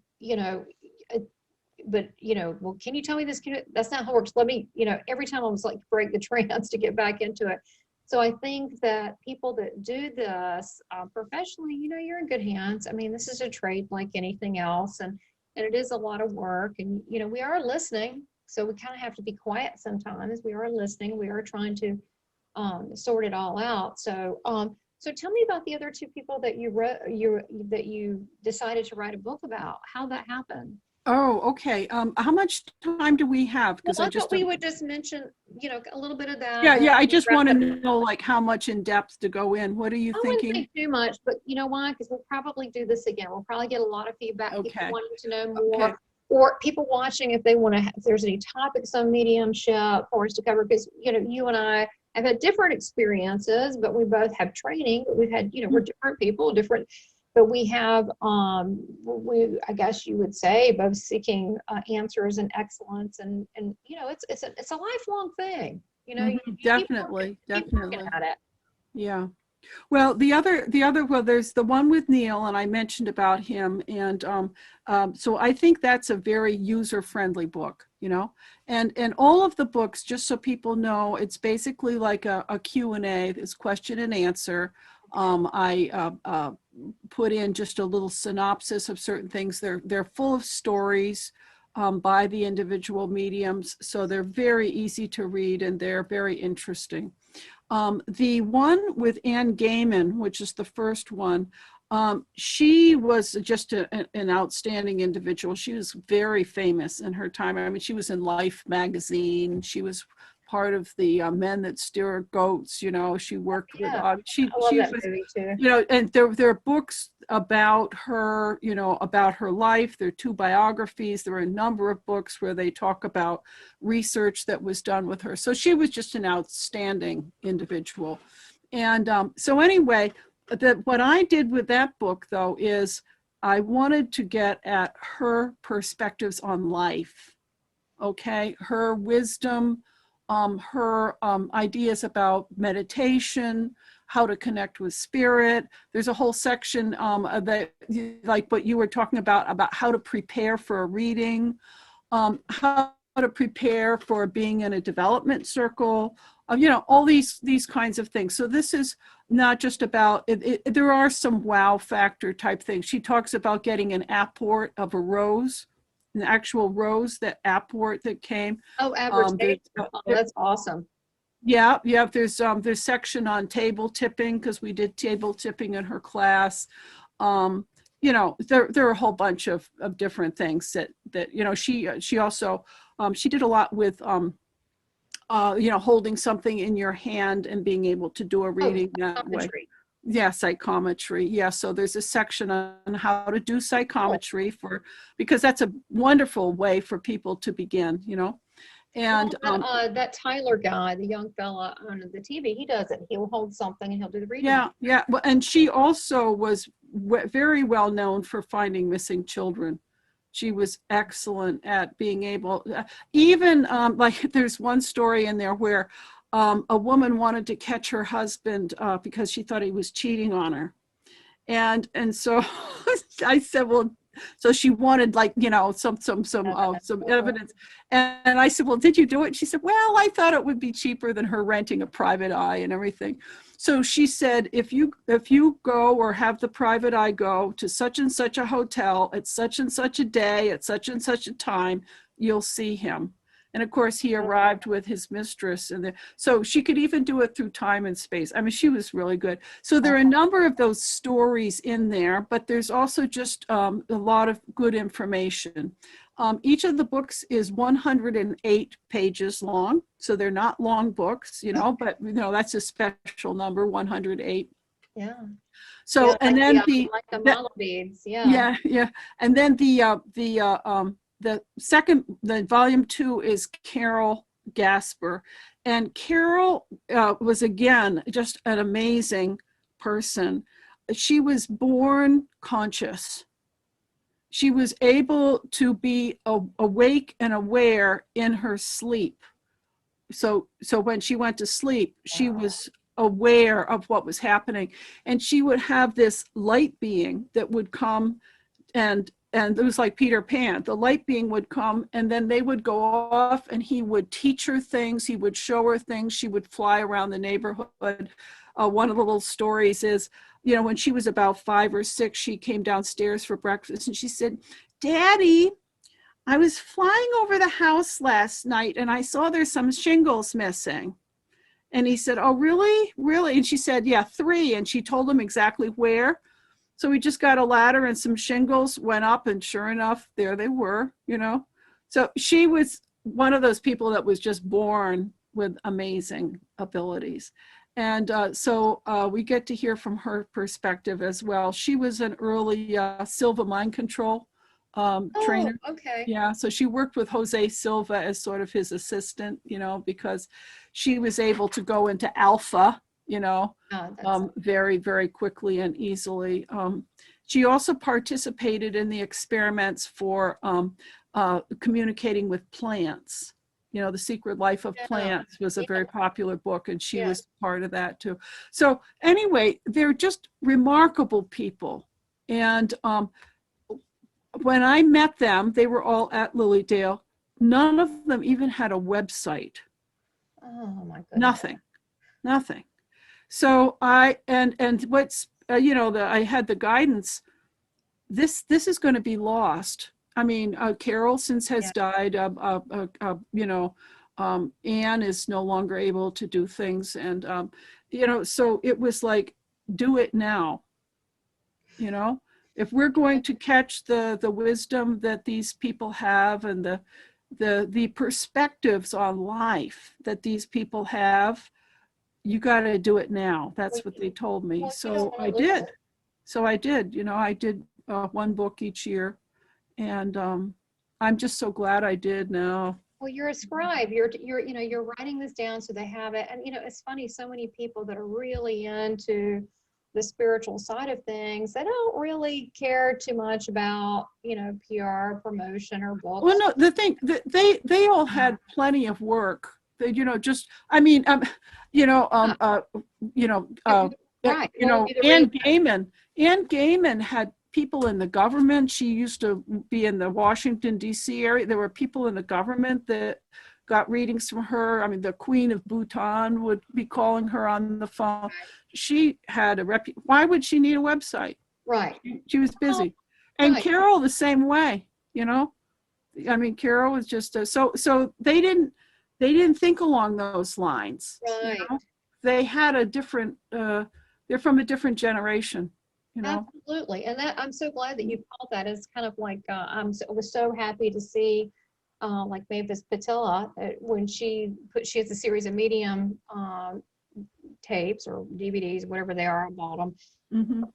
can you tell me this? That's not how it works. Let me, every time I was like, break the trance to get back into it. So I think that people that do this professionally, you're in good hands. I mean, this is a trade like anything else, and it is a lot of work, and, we are listening. So we kind of have to be quiet sometimes. We are listening. We are trying to sort it all out. So, so tell me about the other two people that you wrote, that you decided to write a book about. How that happened. Oh, okay. How much time do we have? Well, I thought we would just mention, a little bit of that. Yeah. I just want to know, like, how much in depth to go in. What are you thinking? I wouldn't say too much, but you know why? Because we'll probably do this again. We'll probably get a lot of feedback. Okay. People wanting to know more, or people watching if they want to. If there's any topics on mediumship for us to cover, because you and I have had different experiences, but we both have training. But we've had, we're different people, different. But we have, I guess you would say, both seeking answers and excellence, and it's a lifelong thing. Definitely. Keep working at it. Yeah. Well, there's the one with Neal, and I mentioned about him, and so I think that's a very user-friendly book, and all of the books, just so people know, it's basically like a Q&A, it's question and answer. I put in just a little synopsis of certain things. They're full of stories by the individual mediums, so they're very easy to read, and they're very interesting. The one with Gaiman, which is the first one, she was just an outstanding individual. She was very famous in her time. I mean, she was in Life magazine. She was part of the Men That Steer Goats. She worked with. I love that movie too. And there are books about her. About her life. There are 2 biographies. There are a number of books where they talk about research that was done with her. So she was just an outstanding individual. And so anyway, what I did with that book, though, is I wanted to get at her perspectives on life. Okay, her wisdom. Her ideas about meditation, how to connect with spirit. There's a whole section that, like what you were talking about how to prepare for a reading, how to prepare for being in a development circle, all these kinds of things. So this is not just about, there are some wow factor type things. She talks about getting an apport of a rose, an actual rose, that apport that came. Oh, advertising. That's awesome. Yeah. There's section on table tipping, because we did table tipping in her class. There are a whole bunch of different things that she also she did a lot with holding something in your hand and being able to do a reading that way. Yeah, psychometry. Yeah, so there's a section on how to do psychometry because that's a wonderful way for people to begin, you know. And that Tyler guy, the young fella on the TV, he does it. He'll hold something and he'll do the reading. yeah. Well, and she also was very well known for finding missing children. She was excellent at being able, even like there's one story in there where a woman wanted to catch her husband because she thought he was cheating on her. And so I said, well, so she wanted, like, you know, some evidence. And I said, well, did you do it? And she said, well, I thought it would be cheaper than her renting a private eye and everything. So she said, if you go or have the private eye go to such and such a hotel at such and such a day at such and such a time, you'll see him. And of course, he arrived with his mistress. And so she could even do it through time and space. I mean, she was really good. So there are a number of those stories in there, but there's also just a lot of good information. Each of the books is 108 pages long. So they're not long books, you know, but, you know, that's a special number, 108. Yeah. So, yeah, and like then like the mala beads. Yeah. Yeah. And then the volume 2 is Carol Gasber. And Carol was, again, just an amazing person. She was born conscious. She was able to be awake and aware in her sleep. So when she went to sleep, she was aware of what was happening. And she would have this light being that would come, and it was like Peter Pan. The light being would come, and then they would go off, and he would teach her things. He would show her things. She would fly around the neighborhood. One of the little stories is, you know, when she was about 5 or 6, she came downstairs for breakfast, and she said, Daddy, I was flying over the house last night, and I saw there's some shingles missing. And he said, oh, really? Really? And she said, yeah, 3. And she told him exactly where. So we just got a ladder and some shingles, went up, and sure enough, there they were, you know. So she was one of those people that was just born with amazing abilities. And so we get to hear from her perspective as well. She was an early Silva mind control trainer. Okay. Yeah, so she worked with Jose Silva as sort of his assistant, you know, because she was able to go into alpha, you know, very, very quickly and easily. She also participated in the experiments for communicating with plants. You know, The Secret Life of Plants was a very popular book, and she was part of that too. So anyway, they're just remarkable people. And when I met them, they were all at Lilydale. None of them even had a website. Oh my goodness. Nothing. So and what's you know, I had the guidance. This is going to be lost. I mean, Carol since has died. You know, Anne is no longer able to do things, and you know, so it was like, do it now. You know, if we're going to catch the wisdom that these people have, and the perspectives on life that these people have, you got to do it now. That's what they told me. So I did. You know, I did 1 book each year, and I'm just so glad I did now. Well, you're a scribe. You're you know, you're writing this down so they have it. And you know, it's funny, so many people that are really into the spiritual side of things, they don't really care too much about, you know, PR, promotion, or books. Well, no, the thing that they all had plenty of work. They, you know, just, I mean, you know, Right. you know, Anne Gehman had people in the government. She used to be in the Washington, D.C. area. There were people in the government that got readings from her. I mean, the Queen of Bhutan would be calling her on the phone. Right. She had why would she need a website? Right. She was busy. And right. Carol the same way, you know. I mean, Carol was just so they didn't think along those lines. Right. You know? They had a different they're from a different generation, you know. Absolutely. And that, I'm so glad that you called that. It's kind of like I was so happy to see like Mavis Patilla when she has a series of Medium tapes or DVDs, whatever they are, I bought them,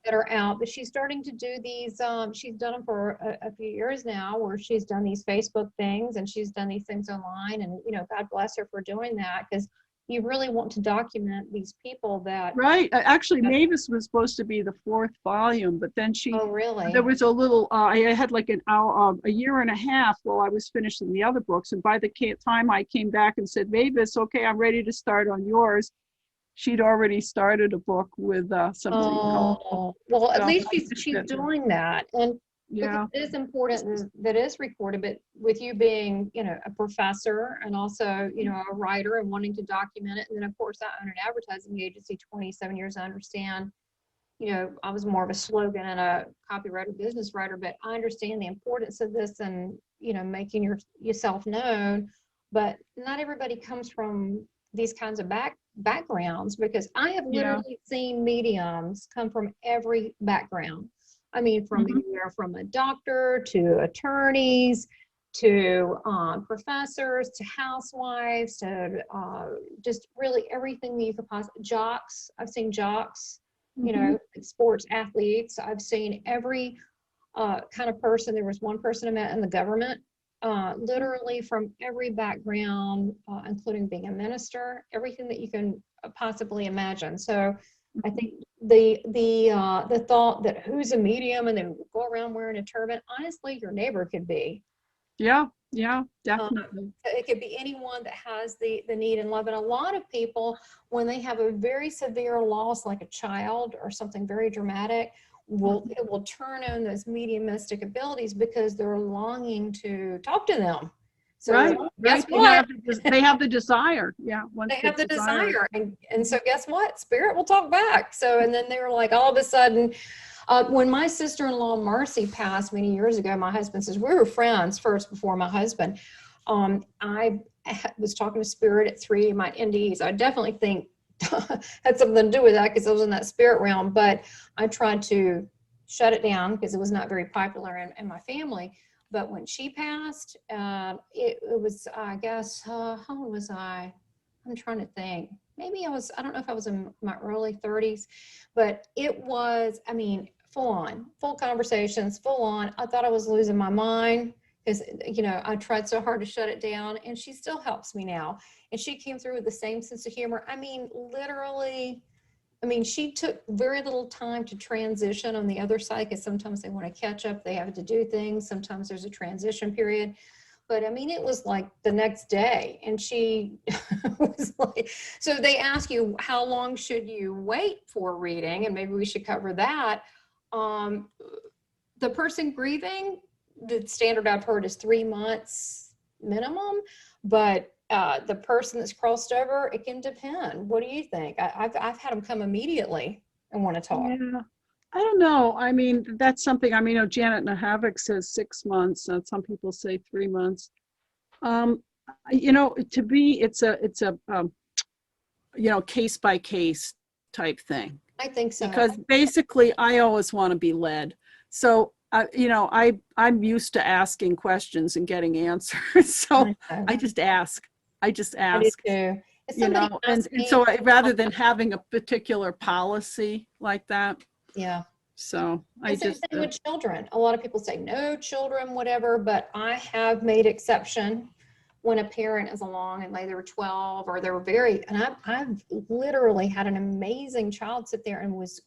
that are out. But she's starting to do these, she's done them for a few years now, where she's done these Facebook things and she's done these things online. And, you know, God bless her for doing that, because you really want to document these people that. Right. Actually, Mavis was supposed to be the 4th volume, but then Oh, really? there was a little, I had like an hour, a year and a half while I was finishing the other books. And by the time I came back and said, Mavis, okay, I'm ready to start on yours, she'd already started a book with something. Oh, well, at So least I she's doing that. And yeah. it is important that is recorded, but with you being, you know, a professor and also, you know, a writer and wanting to document it. And then of course I own an advertising agency, 27 years, I understand, you know, I was more of a slogan and a copywriter, business writer, but I understand the importance of this and, you know, making yourself known. But not everybody comes from these kinds of backgrounds, because I have literally seen mediums come from every background. I mean, from anywhere from a doctor to attorneys to professors to housewives to just really everything that you could possibly, jocks. I've seen jocks, you know, like sports athletes. I've seen every kind of person. There was one person I met in the government, literally from every background, including being a minister, everything that you can possibly imagine. So I think the thought that who's a medium and then go around wearing a turban, honestly, your neighbor could be. Yeah, definitely. It could be anyone that has the need and love. And a lot of people, when they have a very severe loss, like a child or something very dramatic, it will turn on those mediumistic abilities because they're longing to talk to them. So guess what? They have the desire. Yeah. They have the desire. And so guess what? Spirit will talk back. So, and then they were like, all of a sudden, when my sister-in-law Marcy passed many years ago, my husband says, we were friends first before my husband. I was talking to Spirit at 3 of my NDEs. I definitely think had something to do with that because I was in that spirit realm, but I tried to shut it down because it was not very popular in my family. But when she passed, it was, I guess, how old was I? I'm trying to think. Maybe I don't know if I was in my early 30s, but it was, I mean, full conversations, full on. I thought I was losing my mind because, you know, I tried so hard to shut it down, and she still helps me now. And she came through with the same sense of humor. I mean, literally, I mean, she took very little time to transition on the other side because sometimes they want to catch up. They have to do things. Sometimes there's a transition period. But I mean, it was like the next day. And she was like, so they ask you, how long should you wait for reading? And maybe we should cover that. The person grieving, the standard I've heard is 3 months minimum. But the person that's crossed over, it can depend. What do you think? I've had them come immediately and want to talk. Yeah, I don't know. I mean, that's something. I mean, you know, Janet Nahavik says 6 months. Some people say 3 months. You know, to me, it's a you know, case by case type thing. I think so. Because basically, I always want to be led. So you know, I'm used to asking questions and getting answers. So I just ask. I do too. You know, and so rather than having a particular policy like that. Yeah. So I just with children. A lot of people say no children, whatever, but I have made exception when a parent is along and they were 12 or they were and I've literally had an amazing child sit there and was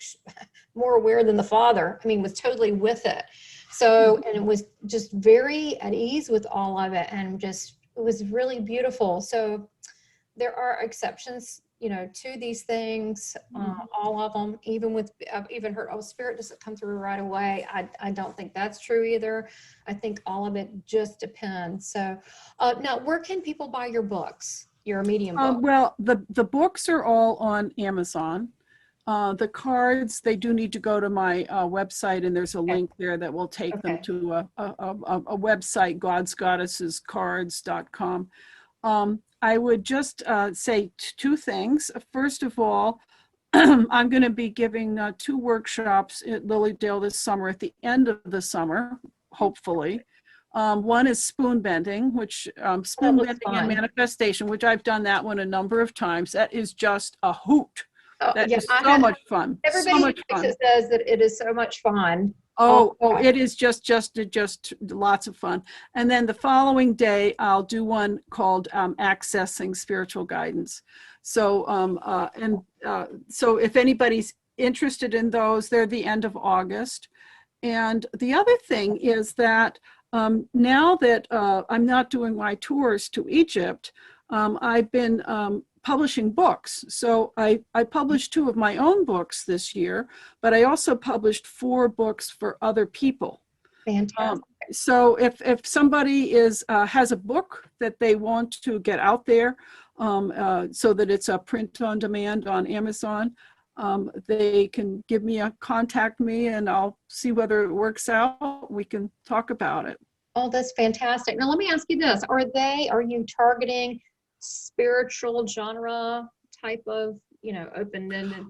more aware than the father. I mean, was totally with it. So, and it was just very at ease with all of it, and just, it was really beautiful. So there are exceptions, you know, to these things, all of them, I've even heard, oh, spirit doesn't come through right away. I don't think that's true either. I think all of it just depends. So now, where can people buy your books, your medium book? Well, the books are all on Amazon. The cards, they do need to go to my website, and there's a link there that will take them to a website, godsgoddessescards.com. I would just say 2 things. First of all, I'm going to be giving 2 workshops at Lilydale this summer, at the end of the summer, hopefully. One is spoon bending, which spoon bending and manifestation, which I've done that one a number of times. That is just a hoot. Oh, That yeah, is so much fun. So everybody much who fun. takes it says that it is so much fun. Oh, it is just lots of fun. And then the following day, I'll do one called Accessing Spiritual Guidance. So, so if anybody's interested in those, they're the end of August. And the other thing is that now that I'm not doing my tours to Egypt, I've been publishing books. So I published 2 of my own books this year, but I also published 4 books for other people. Fantastic. So if somebody has a book that they want to get out there, so that it's a print on demand on Amazon, they can contact me, and I'll see whether it works out. We can talk about it. Oh, that's fantastic. Now, let me ask you this. Are you targeting spiritual genre type of, open-ended?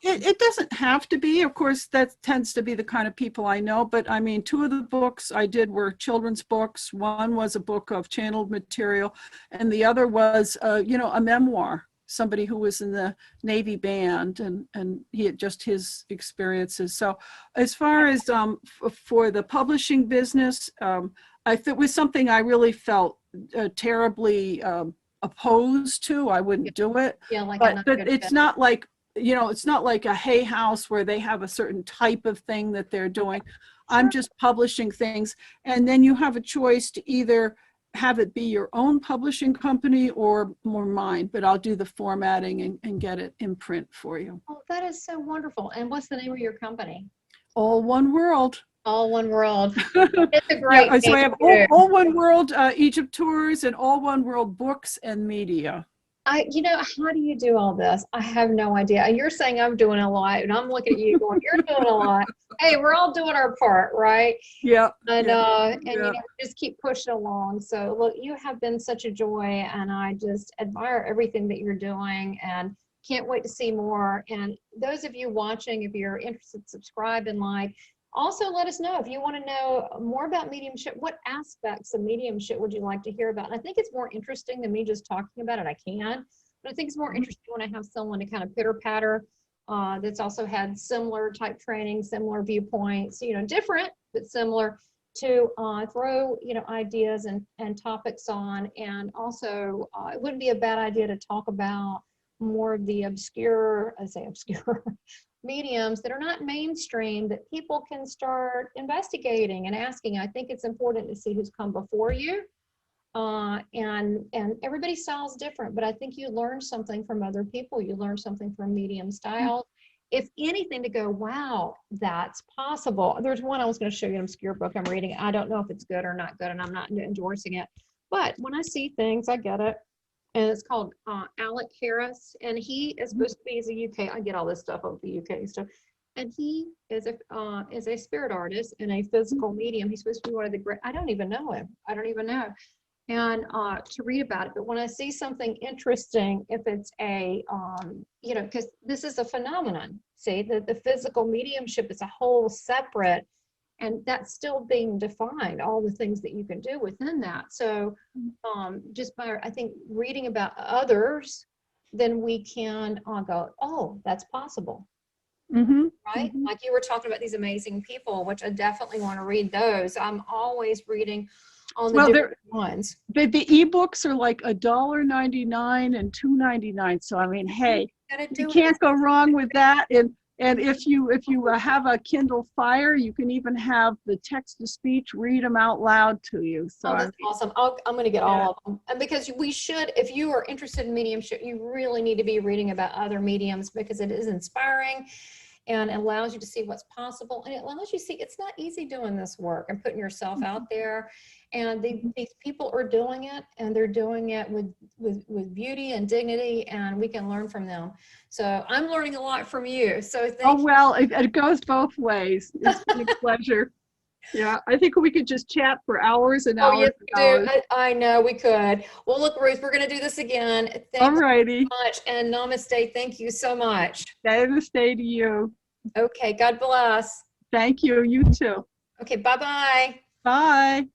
It doesn't have to be. Of course, that tends to be the kind of people I know. But I mean, 2 of the books I did were children's books. One was a book of channeled material, and the other was, a memoir. Somebody who was in the Navy band, and he had just his experiences. So as far as for the publishing business, if it was something I really felt terribly opposed to, I wouldn't do it. Yeah, like but it's not like, it's not like a Hay House where they have a certain type of thing that they're doing. I'm just publishing things, and then you have a choice to either have it be your own publishing company or mine, but I'll do the formatting and get it in print for you. Oh, that is so wonderful. And what's the name of your company? All One World. All One World. It's a great Yeah, so I have name. all One World Egypt tours and All One World books and media. How do you do all this? I have no idea. And you're saying I'm doing a lot, and I'm looking at you going, you're doing a lot. Hey, we're all doing our part, right? Yeah. And yeah. just keep pushing along. So look, you have been such a joy, and I just admire everything that you're doing, and can't wait to see more. And those of you watching, if you're interested, subscribe and like. Also, let us know if you want to know more about mediumship. What aspects of mediumship would you like to hear about? And I think it's more interesting than me just talking about it. I can, but I think it's more interesting when I have someone to kind of pitter patter that's also had similar type training, similar viewpoints, different but similar, to throw ideas and topics on. And also, it wouldn't be a bad idea to talk about more of the obscure mediums that are not mainstream, that people can start investigating and asking. I think it's important to see who's come before you, and everybody's style is different, but I think you learn something from other people. You learn something from medium styles. If anything, to go, wow, that's possible. There's one I was going to show you, an obscure book I'm reading. I don't know if it's good or not good, and I'm not endorsing it, but when I see things, I get it. And it's called Alec Harris, and he is supposed to be, he's a UK. I get all this stuff of the UK stuff, and he is a spirit artist and a physical medium. He's supposed to be one of the great. I don't even know him. I don't even know, and to read about it. But when I see something interesting, if it's a because this is a phenomenon. See, the physical mediumship is a whole separate. And that's still being defined, all the things that you can do within that. So just by, I think, reading about others, then we can go, oh, that's possible. Mm-hmm. Right? Mm-hmm. Like you were talking about these amazing people, which I definitely want to read those. I'm always reading on the different ones. The ebooks are like $1.99 and $2.99. So I mean, hey, you can't go wrong with that. And if you have a Kindle Fire, you can even have the text to speech read them out loud to you. So that's awesome. I'm going to get all of them. And because we should, if you are interested in mediumship, you really need to be reading about other mediums, because it is inspiring and it allows you to see what's possible. And it allows you to see it's not easy doing this work and putting yourself out there. And these people are doing it, and they're doing it with beauty and dignity, and we can learn from them. So I'm learning a lot from you. So thank you. Well, it goes both ways. It's been a pleasure. Yeah, I think we could just chat for hours and hours. Yes, we do. I know we could. Well, look, Ruth, we're going to do this again. Thank you so much. And namaste. Thank you so much. Namaste to you. Okay. God bless. Thank you. You too. Okay. Bye-bye. Bye.